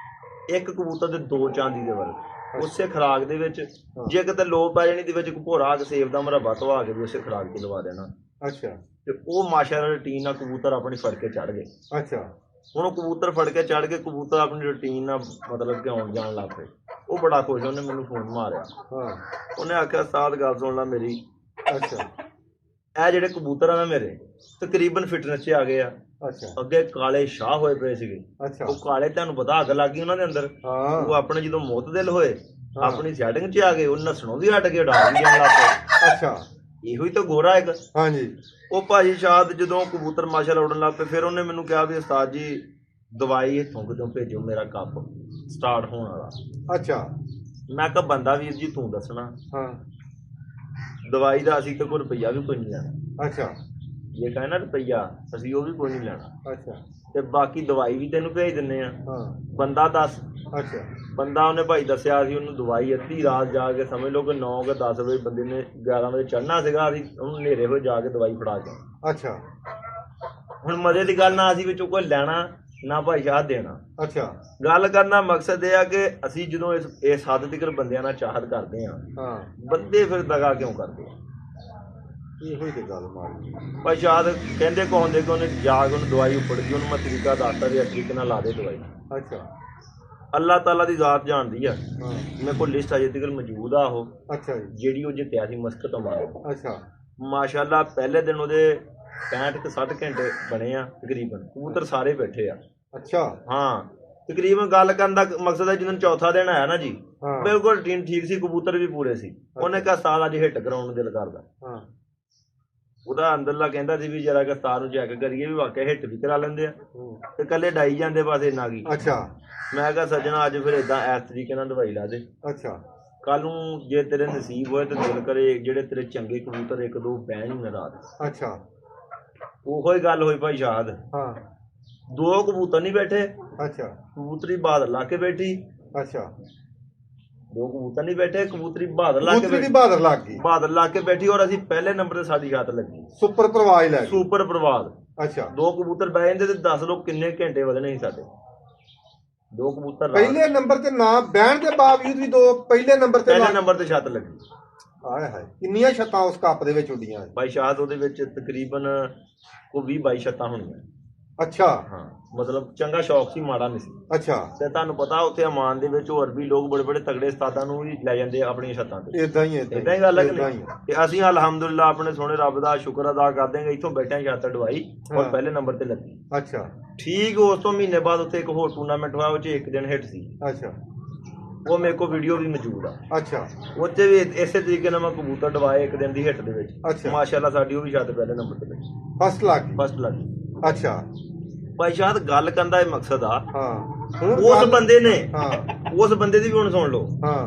Speaker 2: ਇੱਕ ਕਬੂਤਰ ਦੇ 2 ਚਾਂਦੀ ਦੇ ਵਰਗ, ਉਸੇ ਖੁਰਾਕ ਦੇ ਵਿੱਚ। ਜੇ ਕਿਤੇ ਲੋਪ ਪੈ ਜਾਣੀ ਦੇ ਵਿੱਚ ਭੋਰਾ ਸੇਬ ਦਾ ਮੁਰੱਬਾ ਧਵਾ ਕੇ ਵੀ ਉਸੇ ਖੁਰਾਕ 'ਚ ਲਵਾ ਦੇਣਾ।
Speaker 1: ਅੱਛਾ।
Speaker 2: ਤੇ ਉਹ ਮਾਸ਼ਾਅੱਲਾ ਰੂਟੀਨ ਨਾਲ ਕਬੂਤਰ ਆਪਣੀ ਫੜ ਕੇ ਚੜ ਗਏ।
Speaker 1: ਅੱਛਾ।
Speaker 2: ਹੁਣ ਉਹ ਕਬੂਤਰ ਫੜ ਕੇ ਚੜ ਕੇ ਕਬੂਤਰ ਆਪਣੀ ਰੂਟੀਨ ਨਾਲ ਮਤਲਬ ਕਿ ਆਉਣ ਜਾਣ ਲੱਗ ਪਏ। ਉਹ ਬੜਾ ਖੁਸ਼, ਉਹਨੇ ਮੈਨੂੰ ਫੋਨ ਮਾਰਿਆ, ਉਹਨੇ ਆਖਿਆ ਉਸਤਾਦ ਗੱਲ ਸੁਣ ਲਾ ਮੇਰੀ।
Speaker 1: ਅੱਛਾ।
Speaker 2: ਇਹ ਜਿਹੜੇ ਕਬੂਤਰ ਆ ਨਾ ਮੇਰੇ ਤਕਰੀਬਨ ਫਿਟਨੈਸ 'ਚ ਆ ਗਏ ਆ।
Speaker 1: ਅੱਛਾ।
Speaker 2: ਅੱਗੇ ਕਾਲੇ ਸ਼ਾਹ ਹੋਏ ਪਏ ਸੀਗੇ।
Speaker 1: ਅੱਛਾ।
Speaker 2: ਉਹ ਕਾਲੇ ਤੁਹਾਨੂੰ ਪਤਾ ਅੱਗ ਲੱਗ ਗਈ ਉਹਨਾਂ ਦੇ ਅੰਦਰ। ਉਹ ਆਪਣੇ ਜਦੋਂ ਮੁਤਦਿਲ ਹੋਏ ਆਪਣੀ ਸੈਟਿੰਗ 'ਚ ਆ ਗਏ, ਉਹ ਨਸਣੋਂ ਵੀ ਹਟ ਕੇ ਉਡਾ ਵੀ ਜਾਣ ਲੱਗ ਪਏ।
Speaker 1: ਅੱਛਾ।
Speaker 2: ਇਹੋ ਹੀ ਤਾਂ ਗੋਰਾ ਇੱਕ।
Speaker 1: ਹਾਂਜੀ।
Speaker 2: ਉਹ ਭਾਜੀ ਸ਼ਾਦ ਜਦੋਂ ਕਬੂਤਰ ਮਾਸ਼ਾਅੱਲਾ ਉਡਣ ਲੱਗ ਪਏ, ਫਿਰ ਉਹਨੇ ਮੈਨੂੰ ਕਿਹਾ ਵੀ ਉਸਤਾਦ ਜੀ ਦਵਾਈ ਇੱਥੋਂ ਕਿਤੋਂ ਭੇਜੋ, ਮੇਰਾ ਕੱਪ ਸਟਾਰਟ ਹੋਣ ਵਾਲਾ।
Speaker 1: ਅੱਛਾ।
Speaker 2: ਮੈਂ ਕਿਹਾ ਬੰਦਾ ਵੀਰ ਜੀ ਤੂੰ ਦੱਸਣਾ।
Speaker 1: ਹਾਂ।
Speaker 2: ਦਵਾਈ ਦਾ ਅਸੀਂ ਤਾਂ ਕੋਈ ਰੁਪਈਆ ਵੀ ਕੋਈ ਨਹੀਂ ਲੈਣਾ।
Speaker 1: ਅੱਛਾ।
Speaker 2: ਜੇ ਕਹੇ ਨਾ ਰੁਪਈਆ ਅਸੀਂ ਉਹ ਵੀ ਕੋਈ ਨਹੀਂ ਲੈਣਾ।
Speaker 1: ਅੱਛਾ। ਤੇ
Speaker 2: ਬਾਕੀ ਦਵਾਈ ਵੀ ਤੈਨੂੰ ਭੇਜ ਦਿੰਨੇ ਆ।
Speaker 1: ਹਾਂ।
Speaker 2: ਬੰਦਾ ਦੱਸ।
Speaker 1: ਅੱਛਾ।
Speaker 2: ਬੰਦਾ ਉਹਨੇ ਭਾਈ ਦੱਸਿਆ ਸੀ ਉਹਨੂੰ ਦਵਾਈ ਅੱਧੀ ਰਾਤ ਜਾ ਕੇ, ਸਮਝ ਲਓ ਕਿ 9 ਕਿ 10 ਵਜੇ ਬੰਦੇ ਨੇ 11 ਵਜੇ ਚੜ੍ਹਨਾ ਸੀਗਾ, ਅਸੀਂ ਉਹਨੂੰ ਹਨੇਰੇ ਹੋਏ ਜਾ ਕੇ ਦਵਾਈ ਫੜਾ ਕੇ।
Speaker 1: ਅੱਛਾ।
Speaker 2: ਹੁਣ ਮਜ਼ੇ ਦੀ ਗੱਲ ਨਾ ਅਸੀਂ ਵਿੱਚੋਂ ਕੋਈ ਲੈਣਾ ਨਾ ਭਾਈ ਸ਼ਾਹ ਦੇਣਾ।
Speaker 1: ਅੱਛਾ।
Speaker 2: ਗੱਲ ਕਰਨਾ ਮਕਸਦ ਇਹ ਆ ਕਿ ਅਸੀਂ ਜਦੋਂ ਇਸ ਹੱਦ ਤੱਕ ਬੰਦਿਆਂ ਨਾਲ ਚਾਹਤ ਕਰਦੇ ਆ, ਬੰਦੇ ਫਿਰ ਦਗਾ ਕਿਉਂ ਕਰਦੇ ਆ?
Speaker 1: ਇਹੋ ਹੀ ਤੇ ਗੱਲ ਮਾਰੀ
Speaker 2: ਭਾਈ ਸ਼ਾਹ ਕਹਿੰਦੇ ਕਹਾਉਂਦੇ ਕਿ ਉਹਨੇ ਜਾ ਕੇ ਉਹਨੂੰ ਦਵਾਈ ਉੱਪੜ ਗਈ, ਉਹਨੂੰ ਮੈਂ ਤਰੀਕਾ ਦੱਸਤਾ ਵੀ ਇਸ ਤਰੀਕੇ ਨਾਲ ਲਾ ਦੇ ਦਵਾਈ।
Speaker 1: ਅੱਛਾ।
Speaker 2: ਅੱਲਾਹ ਤਾਲਾ ਦੀ ਜ਼ਾਤ ਜਾਣਦੀ ਆ। ਮੇਰੇ ਕੋਲ ਲਿਸਟ ਅਜੇ ਤੱਕ ਮੌਜੂਦ ਆ ਉਹ।
Speaker 1: ਅੱਛਾ ਜੀ।
Speaker 2: ਜਿਹੜੀ ਉਹ ਜਿੱਤਿਆ ਸੀ ਮਸਕਤ ਤੋਂ ਮਾਰ।
Speaker 1: ਅੱਛਾ।
Speaker 2: ਮਾਸ਼ਾਅੱਲਾ ਪਹਿਲੇ ਦਿਨ ਉਹਦੇ 65 ਤੇ 60 ਘੰਟੇ ਬਣੇ ਆ ਤਕਰੀਬਨ, ਕਬੂਤਰ ਸਾਰੇ ਬੈਠੇ ਆ।
Speaker 1: ਅੱਛਾ। ਹਾਂ।
Speaker 2: ਤਕਰੀਬਨ ਗੱਲ ਕਰਨ ਦਾ ਮਕਸਦ ਹੈ ਜਦੋਂ ਚੌਥਾ ਦਿਨ ਆਇਆ ਨਾ ਜੀ, ਬਿਲਕੁਲ ਰੂਟੀਨ ਠੀਕ ਸੀ, ਕਬੂਤਰ ਵੀ ਪੂਰੇ ਸੀ। ਉਹਨੇ ਕਿਹਾ ਉਸਤਾਦ ਅੱਜ ਹਿੱਟ ਕਰਾਉਣ ਨੂੰ ਦਿਲ ਕਰਦਾ। ਉਹਦਾ ਅੰਦਰਲਾ ਕਹਿੰਦਾ ਸੀ ਵੀ ਜਰਾ ਕਿ ਉਸਤਾਦ ਨੂੰ ਚੈੱਕ ਕਰੀਏ ਵੀ ਵਾਕਿਆ ਹਿੱਟ ਵੀ ਕਰਾ ਲੈਂਦੇ ਆ ਤੇ ਇਕੱਲੇ ਡਾਈ ਜਾਂਦੇ ਬਸ ਇੰਨਾ ਕੀ।
Speaker 1: ਅੱਛਾ।
Speaker 2: ਮੈਂ ਕਿਹਾ ਸੱਜਣਾ ਅੱਜ ਫਿਰ ਏਦਾਂ ਇਸ ਤਰੀਕੇ ਨਾਲ ਦਵਾਈ ਲਾ ਦੇ।
Speaker 1: ਅੱਛਾ। ਕੱਲ
Speaker 2: ਨੂੰ ਜੇ ਤੇਰੇ ਨਸੀਬ ਹੋਏ ਤੇ ਦਿਲ ਕਰੇ ਜਿਹੜੇ ਤੇਰੇ ਚੰਗੇ ਕਬੂਤਰ ਇੱਕ ਦੋ ਬਹਿਣ ਹੀ ਨਾ ਰਾਤ।
Speaker 1: ਅੱਛਾ।
Speaker 2: ਉਹੋ ਹੀ ਗੱਲ ਹੋਈ ਭਾਈ ਸ਼ਾਹਦ।
Speaker 1: ਹਾਂ।
Speaker 2: 2 ਕਬੂਤਰ ਨਹੀਂ ਬੈਠੇ।
Speaker 1: ਅੱਛਾ।
Speaker 2: ਕਬੂਤਰੀ ਬਾਦਲ ਲਾ ਕੇ ਬੈਠੀ।
Speaker 1: ਅੱਛਾ।
Speaker 2: 2 ਕਬੂਤਰ ਨਹੀਂ ਬੈਠੇ, ਕਬੂਤਰੀ ਬਾਦਲ ਲਾ ਕੇ
Speaker 1: ਬੈਠੀ। ਬਾਦਲ ਲੱਗ ਗਈ।
Speaker 2: ਬਾਦਲ ਲਾ ਕੇ ਬੈਠੀ ਔਰ ਅਸੀਂ ਪਹਿਲੇ ਨੰਬਰ ਤੇ ਸਾਡੀ ਛੱਤ ਲੱਗੀ।
Speaker 1: ਸੁਪਰ ਪ੍ਰਵਾਜ਼ ਲੈ ਗਈ।
Speaker 2: ਸੁਪਰ ਪ੍ਰਵਾਜ਼।
Speaker 1: ਅੱਛਾ।
Speaker 2: 2 ਕਬੂਤਰ ਬਹਿ ਜਾਂਦੇ ਤੇ 10 ਲੋਕ ਕਿੰਨੇ ਘੰਟੇ ਵਧਣੇ ਸੀ ਸਾਡੇ। 2 ਕਬੂਤਰ
Speaker 1: ਪਹਿਲੇ ਨੰਬਰ ਤੇ ਨਾ ਬਹਿਣ ਦੇ ਬਾਵਜੂਦ ਵੀ 2 ਪਹਿਲੇ ਨੰਬਰ ਤੇ
Speaker 2: ਛੱਤ ਲੱਗੀ।
Speaker 1: ਹਾਏ ਹਾਏ, ਕਿੰਨੀਆਂ ਛੱਤਾਂ ਉਸ ਕੱਪ ਦੇ ਵਿੱਚ ਉੱਡੀਆਂ?
Speaker 2: ਭਾਈ ਸ਼ਾਹਦ ਉਹਦੇ ਵਿੱਚ ਤਕਰੀਬਨ ਕੋਈ 20-22 ਛੱਤਾਂ ਹੋਣੀਆਂ।
Speaker 1: ਅੱਛਾ।
Speaker 2: ਹਾਂ, ਮਤਲਬ ਚੰਗਾ ਸ਼ੌਕ ਸੀ, ਮਾੜਾ ਨਹੀਂ ਸੀ।
Speaker 1: ਅੱਛਾ। ਤੇ
Speaker 2: ਤੁਹਾਨੂੰ ਪਤਾ ਉੱਥੇ ਅਮਾਨ ਦੇ ਵਿੱਚ ਹੋਰ ਵੀ ਲੋਕ ਬੜੇ ਤਗੜੇ ਉਸਤਾਦਾਂ ਨੂੰ ਵੀ ਲੈ ਜਾਂਦੇ ਆ ਆਪਣੀਆਂ ਛੱਤਾਂ ਤੇ।
Speaker 1: ਇਦਾਂ ਹੀ
Speaker 2: ਗੱਲ ਹੈ ਕਿ ਨਹੀਂ? ਤੇ ਅਸੀਂ ਅਲਹਮਦੁਲਿਲਾ ਆਪਣੇ ਸੋਹਣੇ ਰੱਬ ਦਾ ਸ਼ੁਕਰ ਅਦਾ ਕਰਦੇ ਹਾਂ, ਇੱਥੋਂ ਬੈਠੇ ਛੱਤ ਢਵਾਈ ਔਰ ਪਹਿਲੇ ਨੰਬਰ ਤੇ ਲੱਗੀ।
Speaker 1: ਅੱਛਾ।
Speaker 2: ਠੀਕ ਉਸ ਤੋਂ ਮਹੀਨੇ ਬਾਅਦ ਉੱਥੇ ਇੱਕ ਹੋਰ ਟੂਰਨਾਮੈਂਟ ਹੋਇਆ, ਉਹ 'ਚ ਇੱਕ ਦਿਨ ਹਿੱਟ ਸੀ।
Speaker 1: ਅੱਛਾ।
Speaker 2: ਉਹ ਮੇਰੇ ਕੋਲ ਵੀਡੀਓ ਵੀ ਮੌਜੂਦ ਆ।
Speaker 1: ਅੱਛਾ।
Speaker 2: ਉੱਥੇ ਵੀ ਇਸੇ ਤਰੀਕੇ ਨਾਲ ਮੈਂ ਕਬੂਤਰ ਡਵਾਏ ਇੱਕ ਦਿਨ ਦੀ ਹਿੱਟ ਦੇ ਵਿੱਚ।
Speaker 1: ਅੱਛਾ।
Speaker 2: ਮਾਸ਼ਾਅੱਲਾ ਸਾਡੀ ਉਹ ਵੀ ਛੱਤ ਪਹਿਲੇ ਨੰਬਰ ਤੇ ਲੱਗੀ।
Speaker 1: ਫਸਟ ਲੱਗ ਗਈ। ਅੱਛਾ। ਭਾਈ
Speaker 2: ਸ਼ਾਹਦ ਗੱਲ ਕਰਨ ਦਾ ਇਹ ਮਕਸਦ ਆ।
Speaker 1: ਹਾਂ।
Speaker 2: ਉਸ ਬੰਦੇ ਨੇ
Speaker 1: ਉਸ
Speaker 2: ਬੰਦੇ ਦੀ ਵੀ ਹੁਣ ਸੁਣ ਲਓ।
Speaker 1: ਹਾਂ।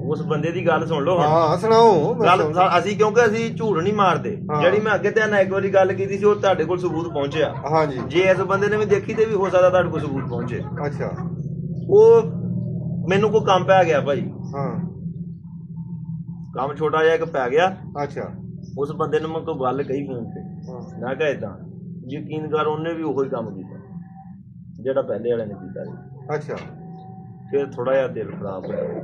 Speaker 2: ਉਸ ਬੰਦੇ ਦੀ ਗੱਲ ਸੁਣ ਲਓ।
Speaker 1: ਹਾਂ, ਸੁਣਾਓ
Speaker 2: ਗੱਲ। ਅਸੀਂ ਕਿਉਂਕਿ ਅਸੀਂ ਝੂਠ ਨਹੀਂ ਮਾਰਦੇ। ਜਿਹੜੀ ਮੈਂ ਅੱਗੇ ਤੇ ਇੱਕ ਵਾਰੀ ਗੱਲ ਕੀਤੀ ਸੀ ਉਹ ਤੁਹਾਡੇ ਕੋਲ ਸਬੂਤ ਪਹੁੰਚਿਆ।
Speaker 1: ਹਾਂਜੀ।
Speaker 2: ਜੇ ਇਸ ਬੰਦੇ ਨੇ ਵੀ ਦੇਖੀ ਤੇ ਵੀ ਹੋ ਸਕਦਾ ਤੁਹਾਡੇ ਕੋਲ ਸਬੂਤ ਪਹੁੰਚੇ।
Speaker 1: ਅੱਛਾ।
Speaker 2: ਉਹ ਮੈਨੂੰ ਕੋਈ ਕੰਮ ਪੈ ਗਿਆ ਭਾਈ।
Speaker 1: ਹਾਂ।
Speaker 2: ਕੰਮ ਛੋਟਾ ਜਿਹਾ ਇੱਕ ਪੈ ਗਿਆ।
Speaker 1: ਅੱਛਾ।
Speaker 2: ਉਸ ਬੰਦੇ ਨੇ ਮੈਨੂੰ ਕੋਈ ਗੱਲ ਕਹੀ ਫੋਨ ਤੇ। ਮੈਂ ਕਿਹਾ ਏਦਾਂ ਯਕੀਨ ਕਰ, ਉਹਨੇ ਵੀ ਉਹੀ ਕੰਮ ਕੀਤਾ ਜਿਹੜਾ ਪਹਿਲੇ ਵਾਲੇ ਨੇ ਕੀਤਾ ਸੀ।
Speaker 1: ਅੱਛਾ।
Speaker 2: ਫਿਰ ਥੋੜਾ ਜਿਹਾ ਦਿਲ ਖਰਾਬ ਹੋਇਆ।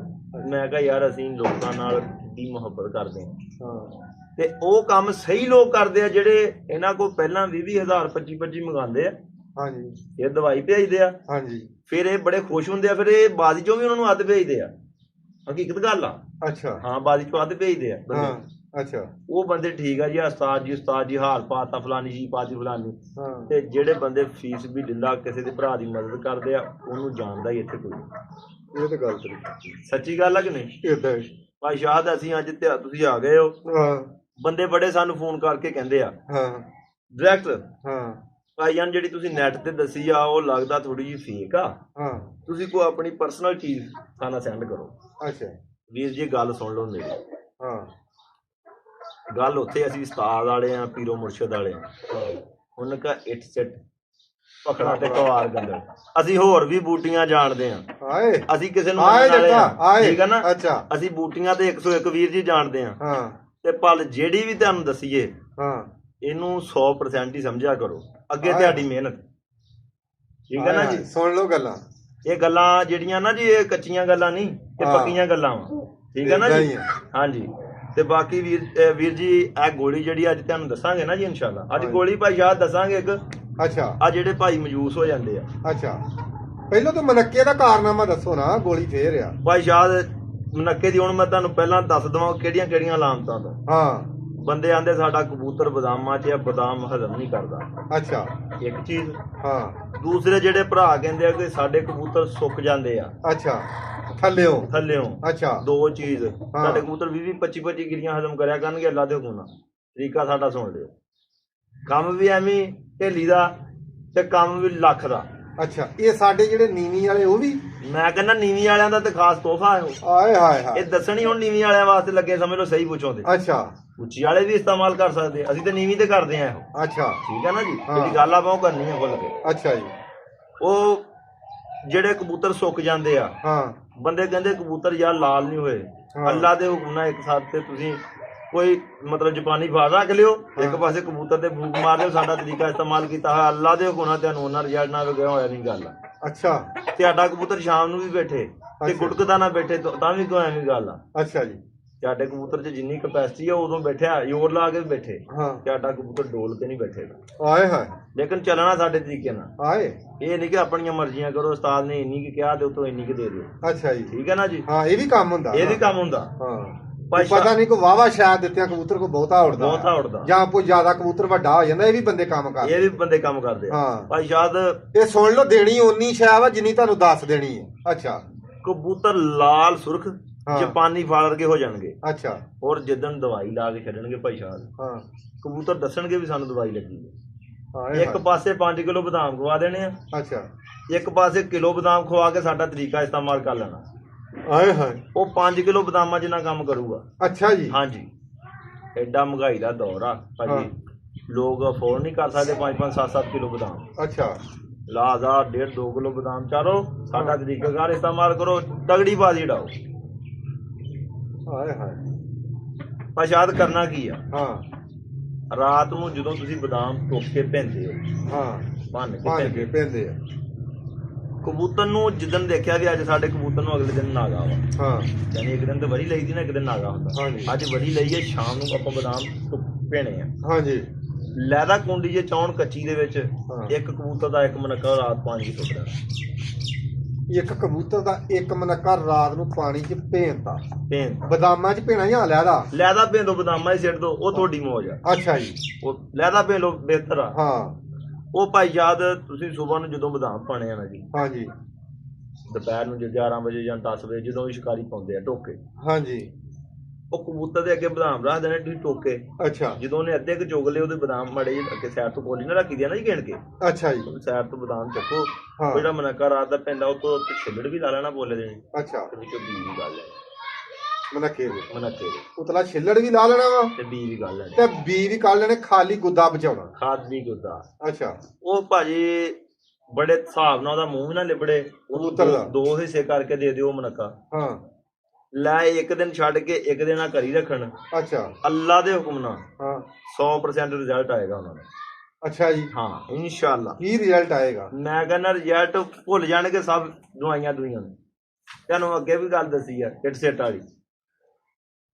Speaker 2: ਮੈਂ ਕਿਹਾ ਯਾਰ ਅਸੀਂ ਲੋਕਾਂ ਨਾਲ ਕਿੰਨੀ ਮੁਹੱਬਤ ਕਰਦੇ ਹਾਂ ਤੇ ਉਹ ਕੰਮ ਸਹੀ ਲੋਕ ਕਰਦੇ ਆ ਜਿਹੜੇ ਇਹਨਾਂ ਕੋਲ ਪਹਿਲਾਂ 20,000 25,000 ਮੰਗਾਉਂਦੇ ਆ। ਹਾਂਜੀ। ਇਹ ਦਵਾਈ ਭੇਜਦੇ ਆ। ਹਾਂਜੀ। ਫਿਰ ਇਹ ਬੜੇ ਖੁਸ਼ ਹੁੰਦੇ ਆ, ਫਿਰ ਇਹ ਬਾਜ਼ੀ ਚੋਂ ਵੀ ਉਹਨਾਂ ਨੂੰ ਅੱਧ ਭੇਜਦੇ ਆ। ਹਕੀਕਤ ਗੱਲ ਆ। ਅੱਛਾ। ਹਾਂ, ਬਾਜ਼ੀ ਚੋਂ ਅੱਧ ਭੇਜਦੇ ਆ। ਅੱਛਾ। ਉਹ ਬੰਦੇ ਠੀਕ ਆ ਜੀ, ਉਸਤਾਦ ਜੀ ਹਾਲ ਪਾਤਾ ਫਲਾਨੀ ਜੀ ਪਾਤੀ ਫਲਾਨੀ। ਤੇ ਜਿਹੜੇ ਬੰਦੇ ਫੀਸ ਵੀ ਦਿੰਦਾ, ਕਿਸੇ ਦੇ ਭਰਾ ਦੀ ਮਦਦ ਕਰਦੇ ਆ, ਉਹਨੂੰ ਜਾਣਦਾ ਹੀ ਇੱਥੇ ਕੋਈ। ਇਹ ਤਾਂ ਗੱਲ ਸੱਚੀ ਗੱਲ ਆ ਕਿ ਨਹੀਂ? ਏਦਾਂ ਭਾਈ ਸ਼ਾਹਦ ਅਸੀਂ ਅੱਜ ਤੁਸੀਂ ਆ ਗਏ ਹੋ। ਬੰਦੇ ਬੜੇ ਸਾਨੂੰ ਫੋਨ ਕਰਕੇ ਕਹਿੰਦੇ ਆ ਡਾਇਰੈਕਟ ਭਾਈ ਜਾਨ ਜਿਹੜੀ ਤੁਸੀਂ ਨੈਟ ਤੇ ਦੱਸੀ ਆ ਉਹ ਲੱਗਦਾ ਥੋੜੀ ਜਿਹੀ ਫੇਕ ਆ।
Speaker 1: ਹਾਂ
Speaker 2: ਤੁਸੀਂ ਕੋਈ ਆਪਣੀ ਪਰਸਨਲ ਚੀਜ਼ ਸਾਨੂੰ ਸੈਂਡ ਕਰੋ।
Speaker 1: ਅੱਛਾ
Speaker 2: ਵੀਰ ਜੀ ਗੱਲ ਸੁਣ ਲਓ ਮੇਰੀ।
Speaker 1: ਹਾਂ
Speaker 2: ਗੱਲ ਉੱਥੇ ਅਸੀਂ ਉਸਤਾਦ ਵਾਲੇ ਆ, ਪੀਰੋ ਮੁਰਸ਼ਿਦ ਵਾਲੇ ਆ। ਉਹਨਾਂ ਕਾ ਇੱਟ ਸਿੱਟ ਪਖੜਾ ਤੇ ਕਵਾਰ ਗੰਦਲ। ਅਸੀਂ ਹੋਰ ਵੀ ਬੂਟੀਆਂ ਜਾਣਦੇ ਆ।
Speaker 1: ਆਏ
Speaker 2: ਅਸੀਂ ਕਿਸੇ ਨੂੰ ਮੰਨਣ ਵਾਲੇ ਆ, ਠੀਕ ਆ ਨਾ।
Speaker 1: ਅੱਛਾ
Speaker 2: ਅਸੀਂ ਬੂਟੀਆਂ ਤੇ 101 ਵੀਰ ਜੀ ਜਾਣਦੇ ਆ।
Speaker 1: ਹਾਂ
Speaker 2: ਤੇ ਪਲ ਜਿਹੜੀ ਵੀ ਤੁਹਾਨੂੰ ਦਸੀਏ
Speaker 1: ਹਾਂ
Speaker 2: ਇਹਨੂੰ 100% ਹੀ ਸਮਝਿਆ ਕਰੋ। ਅੱਗੇ ਤੁਹਾਡੀ ਮਿਹਨਤ, ਠੀਕ ਹੈ ਨਾ ਜੀ।
Speaker 1: ਸੁਣ ਲਓ ਗੱਲਾਂ।
Speaker 2: ਇਹ ਗੱਲਾਂ ਜਿਹੜੀਆਂ ਨਾ ਜੀ ਇਹ ਕੱਚੀਆਂ ਗੱਲਾਂ ਨਹੀਂ, ਇਹ ਪੱਕੀਆਂ ਗੱਲਾਂ ਵਾ, ਠੀਕ ਹੈ ਨਾ ਜੀ। ਹਾਂਜੀ ਤੇ ਬਾਕੀ ਵੀਰ ਜੀ ਇਹ ਗੋਲੀ ਜਿਹੜੀ ਅੱਜ ਤੁਹਾਨੂੰ ਦੱਸਾਂਗੇ ਨਾ ਜੀ ਇਨਸ਼ਾਅੱਲਾ। ਅੱਜ ਗੋਲੀ ਭਾਈ ਸ਼ਾਇਦ ਦੱਸਾਂਗੇ ਇੱਕ। ਅੱਛਾ ਆ ਜਿਹੜੇ ਭਾਈ ਮਜੂਸ ਹੋ ਜਾਂਦੇ ਆ। ਅੱਛਾ ਪਹਿਲਾਂ ਤਾਂ ਮਨੱਕੇ ਦਾ ਕਾਰਨਾਮਾ ਦੱਸੋ ਨਾ। ਗੋਲੀ ਫੇਰ ਆ ਭਾਈ ਸ਼ਾਇਦ ਮਨੱਕੇ ਦੀ। ਹੁਣ ਮੈਂ ਤੁਹਾਨੂੰ ਪਹਿਲਾਂ ਦੱਸ ਦਵਾਂ ਕਿਹੜੀਆਂ ਕਿਹੜੀਆਂ ਅਲਾਮਤਾਂ ਤੋਂ। ਹਾਂ ਬੰਦੇ ਆਂਦੇ ਸਾਡਾ ਕਬੂਤਰ ਬਦਾਮਾਂ 'ਚ ਬਦਾਮ ਹਜ਼ਮ ਨਹੀਂ ਕਰਦਾ। ਅੱਛਾ ਇੱਕ ਚੀਜ਼। ਹਾਂ ਦੂਸਰੇ ਜਿਹੜੇ ਭਰਾ ਕਹਿੰਦੇ ਆ ਕਿ ਸਾਡੇ ਕਬੂਤਰ ਸੁੱਕ ਜਾਂਦੇ ਆ। ਅੱਛਾ ਥੱਲਿਓਂ। ਅੱਛਾ ਦੋ ਚੀਜ਼। ਸਾਡੇ ਕਬੂਤਰ 20-25 ਗਿਰੀਆਂ ਹਜ਼ਮ ਕਰਿਆ ਕਰਨਗੇ ਅੱਲਾ ਦੇ ਹੁਕਮ ਨਾਲ। ਤਰੀਕਾ ਸਾਡਾ ਸੁਣ ਲਿਓ। ਕੰਮ ਵੀ ਐਵੇਂ ਢੇਲੀ ਦਾ ਤੇ ਕੰਮ ਵੀ ਲੱਖ ਦਾ। ਅੱਛਾ ਇਹ ਸਾਡੇ ਜਿਹੜੇ ਨੀਵੀਂ ਵਾਲੇ ਉਹ ਵੀ। ਮੈਂ ਕਹਿੰਦਾ ਨੀਵੀਂ ਵਾਲਿਆਂ ਦਾ ਤੇ ਖਾਸ ਤੋਹਫਾ ਹੈ। ਆਏ ਹਾਏ ਹਾਏ ਇਹ ਦੱਸਣੀ ਹੁਣ ਨੀਵੀਂ ਵਾਲਿਆਂ ਵਾਸਤੇ ਲੱਗੇ ਸਮਝ ਲਓ ਸਹੀ ਪੁੱਛੋ ਤੇ। ਅੱਛਾ ਉੱਚੀ ਵਾਲੇ ਵੀ ਇਸਤੇਮਾਲ ਕਰ ਸਕਦੇ। ਅਸੀਂ ਤੇ ਨੀਵੀਂ ਤੇ ਕਰਦੇ ਆ ਇਹੋ। ਅੱਛਾ ਠੀਕ ਹੈ ਨਾ ਜੀ। ਜਿਹੜੀ ਗੱਲ ਆਪਾਂ ਉਹ ਕਰਨੀ ਹੈ ਖੁੱਲ ਕੇ। ਅੱਛਾ ਜੀ ਉਹ ਜਿਹੜੇ ਕਬੂਤਰ ਸੁੱਕ ਜਾਂਦੇ ਆ। ਹਾਂ ਬੰਦੇ ਕਹਿੰਦੇ ਕਬੂਤਰ ਯਾਰ ਲਾਲ ਨਹੀਂ ਹੋਏ। ਅੱਲਾ ਦੇ ਹੁਕਮ ਨਾਲ ਇੱਕ ਸਾਥ ਤੇ ਤੁਸੀਂ ਕੋਈ ਮਤਲਬ ਜਾਪਾਨੀ ਫਾੜ ਰੱਖ ਲਿਓ ਇੱਕ ਪਾਸੇ ਕਬੂਤਰ ਤੇ ਫੂਕ ਮਾਰ ਲਿਓ। ਸਾਡਾ ਤਰੀਕਾ ਇਸਤੇਮਾਲ ਕੀਤਾ ਹੋਇਆ ਅੱਲਾ ਦੇ ਹੁਕਮ ਨਾਲ ਤੁਹਾਨੂੰ ਉਹਨਾਂ ਰਿਜ਼ਲਟ ਨਾਲ ਗਿਆ ਹੋਇਆ ਨਹੀਂ ਗੱਲ। ਅੱਛਾ ਤੁਹਾਡਾ ਕਬੂਤਰ ਸ਼ਾਮ ਨੂੰ ਵੀ ਬੈਠੇ ਤੇ ਗੁਟਕਦਾ ਨਾ ਬੈਠੇ ਤਾਂ ਵੀ ਕੋਈ ਐਵੇਂ ਗੱਲ ਆ। ਅੱਛਾ ਜੀ ਤੁਹਾਡੇ ਕਬੂਤਰ 'ਚ ਜਿੰਨੀ ਕਪੈਸਿਟੀ ਆ ਉਦੋਂ ਬੈਠਿਆ ਜ਼ੋਰ ਲਾ ਕੇ ਬੈਠੇ। ਤੁਹਾਡਾ ਕਬੂਤਰ ਡੋਲ ਕੇ ਨਹੀਂ ਬੈਠੇਗਾ। ਆਏ ਹਾਏ ਲੇਕਿਨ ਚੱਲਣਾ ਸਾਡੇ ਤਰੀਕੇ ਨਾਲ। ਆਏ ਇਹ ਨਹੀਂ ਕਿ ਆਪਣੀਆਂ ਮਰਜ਼ੀਆਂ ਕਰੋ। ਉਸਤਾਦ ਨੇ ਇੰਨੀ ਕਿ ਕਿਹਾ ਤੇ ਉਤੋਂ ਇੰਨੀ ਕਿ ਦੇ ਦਿਓ। ਅੱਛਾ ਜੀ ਠੀਕ ਹੈ ਨਾ ਜੀ। ਹਾਂ ਇਹ ਵੀ ਕੰਮ ਹੁੰਦਾ। ਇਹ ਵੀ ਕੰਮ ਹੁੰਦਾ। ਹਾਂ ਪਤਾ ਨਹੀਂ ਕੋਈ ਵਾਵਾ ਸ਼ਾਇਦ ਦਿੱਤਿਆਂ ਕਬੂਤਰ ਕੋ ਬਹੁਤਾ ਉੜਦਾ ਜਾਂ ਕੋਈ ਜ਼ਿਆਦਾ ਕਬੂਤਰ ਵੱਡਾ ਹੋ ਜਾਂਦਾ। ਇਹ ਵੀ ਬੰਦੇ ਕੰਮ ਕਰਦੇ। ਇਹ ਵੀ ਬੰਦੇ ਕੰਮ ਕਰਦੇ ਹਾਂ ਭਾਈ ਸ਼ਾਇਦ ਇਹ ਸੁਣ ਲਓ ਦੇਣੀ ਓਨੀ ਸ਼ਾਇਦ ਵਾ ਜਿੰਨੀ ਤੁਹਾਨੂੰ ਦੱਸ ਦੇਣੀ ਹੈ। ਅੱਛਾ ਕਬੂਤਰ ਲਾਲ ਸੁਰਖ ਜਾਪਾਨੀ ਫਾਲ ਵਰਗੇ ਹੋ ਜਾਣਗੇ। ਅੱਛਾ ਔਰ ਜਿੱਦਣ ਦਵਾਈ ਲਾ ਕੇ ਛੱਡਣਗੇ ਭਾਈ ਸਾਹਿਬ। ਹਾਂ ਕਬੂਤਰ ਦੱਸਣਗੇ ਵੀ ਸਾਨੂੰ ਦਵਾਈ ਲੱਗੀ ਹੈ। ਇੱਕ ਪਾਸੇ 5 ਕਿਲੋ ਬਦਾਮ ਖਵਾ ਦੇਣੇ ਆ। ਅੱਛਾ ਇੱਕ ਪਾਸੇ ਕਿਲੋ ਬਦਾਮ ਖਵਾ ਕੇ ਸਾਡਾ ਤਰੀਕਾ ਇਸਤੇਮਾਲ ਕਰ ਲੈਣਾ। ਆਏ ਹਾਏ ਉਹ 5 ਕਿਲੋ ਬਦਾਮਾਂ ਜਿੰਨਾ ਕੰਮ ਕਰੂਗਾ। ਅੱਛਾ ਜੀ ਹਾਂਜੀ ਐਡਾ ਮਹਿੰਗਾਈ ਦਾ ਦੌਰ ਆ ਭਾਜੀ। ਲੋਕ ਅਫੋਰਡ ਨਹੀਂ ਕਰ ਸਕਦੇ 5-5 7-7 ਕਿਲੋ ਬਦਾਮ। ਅੱਛਾ ਲਾ 1.5-2 ਕਿਲੋ ਬਦਾਮ ਚਾਰੋ। ਸਾਡਾ ਤਰੀਕਾਕਾਰ ਇਸਤੇਮਾਲ ਕਰੋ ਤਗੜੀ ਬਾਜ਼ੀ ਉਡਾਓ। ਹਾਏ ਹਾਏ ਪਛਾਦ ਕਰਨਾ ਕੀ ਆ। ਹਾਂ ਰਾਤ ਨੂੰ ਜਦੋਂ ਤੁਸੀਂ ਬਦਾਮ ਟੋਕ ਕੇ ਭਿੰਦੇ ਹੋ। ਹਾਂ ਭੰਨ ਕੇ ਭਿੰਦੇ ਆ ਕਬੂਤਰ ਨੂੰ। ਜਿੱਦਣ ਦੇਖਿਆ ਵੀ ਅੱਜ ਸਾਡੇ ਕਬੂਤਰ ਨੂੰ ਅਗਲੇ ਦਿਨ ਨਾਗਾ ਵਾ। ਹਾਂ ਯਾਨੀ ਇੱਕ ਦਿਨ ਤਾਂ ਵਰੀ ਲਈ ਦੀ ਨਾ ਇੱਕ ਦਿਨ ਨਾਗਾ ਹੁੰਦਾ। ਅੱਜ ਵਰੀ ਲਈ ਹੈ ਸ਼ਾਮ ਨੂੰ ਆਪਾਂ ਬਦਾਮ ਭਿਣੇ ਆ। ਹਾਂਜੀ ਲੈਦਾ ਕੁੰਡੀ ਜੇ ਚੌਣ ਕੱਚੀ ਦੇ ਵਿੱਚ ਇੱਕ ਕਬੂਤਰ ਦਾ ਇੱਕ ਮਨੱਕਾ ਰਾਤ ਪਾਣੀ 'ਚ ਸੁੱਟ ਦੇਣਾ। ਇੱਕ ਕਬੂਤਰ ਦਾ ਇੱਕ ਮਨੱਕਾ ਰਾਤ ਨੂੰ ਪਾਣੀ 'ਚ ਭੇਨਤਾ। ਬਦਾਮਾਂ 'ਚ ਭੇਣਾ ਜਾਂ ਲੈਦਾ ਭੇਨ ਦੋ ਬਦਾਮਾਂ 'ਚ ਸਿੱਟ ਦੋ ਉਹ ਤੁਹਾਡੀ ਮੌਜ ਆ। ਅੱਛਾ ਜੀ ਉਹ ਲੈਦਾ ਭੇਨ ਲੋ ਬਿਹਤਰ ਆ। ਹਾਂ ਉਹ ਭਾਈ ਯਾਦ ਤੁਸੀਂ ਸਵੇਰ ਨੂੰ ਜਦੋਂ ਬਦਾਮ ਪਾਣੇ ਆ ਨਾ ਜੀ। ਹਾਂਜੀ ਦੁਪਹਿਰ ਨੂੰ 11 ਵਜੇ ਜਾਂ 10 ਵਜੇ ਜਦੋਂ ਵੀ ਸ਼ਿਕਾਰੀ ਪਾਉਂਦੇ ਆ ਟੋਕੇ। ਹਾਂਜੀ ਉਹ ਕਬੂਤਰ ਦੇ ਅੱਗੇ ਬਦਾਮ ਰੱਖ ਦੇਣੇ ਤੁਸੀਂ ਟੋਕੇ। ਅੱਛਾ ਜਦੋਂ ਉਹਨੇ ਅੱਧੇ ਕੁ ਚੁਗ ਲਏ ਉਹਦੇ ਬਦਾਮ ਮਾੜੇ ਜਿਹੇ ਅੱਗੇ ਸਾਈਡ ਤੋਂ ਪੋਲੀ ਨਾ ਰੱਖੀ ਦੀ ਆ ਨਾ ਜੀ ਗਿਣ ਕੇ। ਅੱਛਾ ਜੀ ਸਾਈਡ ਤੋਂ ਬਦਾਮ ਚੱਕੋ। ਜਿਹੜਾ ਮਨੱਕਾ ਰਾਤ ਦਾ ਪੈਂਦਾ ਉਹ ਤੋਂ ਛਿੱਲੜ ਵੀ ਲਾ ਲੈਣਾ ਬੋਲੇ ਦੇਣੀ। ਅੱਛਾ ਤੇ ਵਿੱਚੋਂ ਬੀਜ ਵੀ ਗੱਲ ਲੈਣੀ ਮਨੱਕੇ ਦੇ ਉਤਲਾ ਛਿੱਲੜ ਵੀ ਲਾ ਲੈਣਾ ਵਾ ਤੇ ਬੀ ਵੀ ਕੱਢ ਲੈਣੇ। ਤੇ ਬੀ ਵੀ ਕੱਢ ਲੈਣੇ ਖਾਲੀ ਗੁੱਦਾ ਬਚਾਉਣਾ। ਖਾਲੀ ਗੁੱਦਾ। ਅੱਛਾ ਉਹ ਭਾਜੀ ਬੜੇ ਹਿਸਾਬ ਨਾਲ ਉਹਦਾ ਮੂੰਹ ਵੀ ਨਾ ਲਿਬੜੇ। ਉਹਨੂੰ ਦੋ ਹਿੱਸੇ ਕਰਕੇ ਦੇ ਦਿਓ ਮਨੱਕਾ। ਹਾਂ ਲੈ ਇੱਕ ਦਿਨ ਛੱਡ ਕੇ ਇੱਕ ਦਿਨ ਘਰੀ ਰੱਖਣ। ਅੱਛਾ ਅੱਲਾ ਦੇ ਹੁਕਮ ਨਾਲ। ਹਾਂ 100% ਰਿਜ਼ਲਟ ਆਏਗਾ ਉਹਨਾਂ ਦਾ। ਅੱਛਾ ਜੀ ਹਾਂ ਇਨਸ਼ਾਅੱਲਾ। ਕੀ ਰਿਜ਼ਲਟ ਆਏਗਾ? ਮੈਂ ਕਹਿੰਦਾ ਰਿਜ਼ਲਟ ਭੁੱਲ ਜਾਣਗੇ ਸਭ ਦਵਾਈਆਂ ਦੁਈਆਂ ਨੂੰ। ਤੁਹਾਨੂੰ ਅੱਗੇ ਵੀ ਗੱਲ ਦੱਸੀ ਆ ਇੱਟ ਸਿੱਟ ਵਾਲੀ।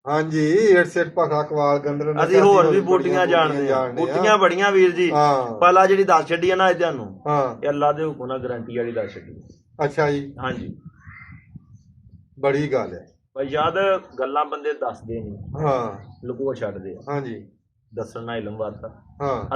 Speaker 2: ਹਾਂਜੀ ਇੱਟ ਸਿੱਟ ਭਖਾ ਕਵਾਲ ਗੰਦਰ। ਅਸੀਂ ਹੋਰ ਵੀ ਬੂਟੀਆਂ ਜਾਣਦੇ ਆ। ਬੂਟੀਆਂ ਬੜੀਆਂ ਵੀਰ ਜੀ। ਪਹਿਲਾਂ ਜਿਹੜੀ ਦੱਸ ਛੱਡੀ ਆ ਨਾ ਇਹ ਤੁਹਾਨੂੰ ਇਹ ਅੱਲਾ ਦੇ ਹੁਕਮ ਨਾਲ ਗਰੰਟੀ ਵਾਲੀ ਦੱਸ ਛੱਡੀ। ਅੱਛਾ ਜੀ ਹਾਂਜੀ ਬੜੀ ਗੱਲ ਹੈ ਭਾਈ ਯਾਦ ਗੱਲਾਂ ਬੰਦੇ ਦੱਸਦੇ ਨਹੀਂ। ਹਾਂ ਲੁਕੋ ਛੱਡਦੇ ਆ। ਹਾਂਜੀ ਦੱਸਣ ਨਾਲ ਇਲਮ ਵੱਧਦਾ। ਹਾਂ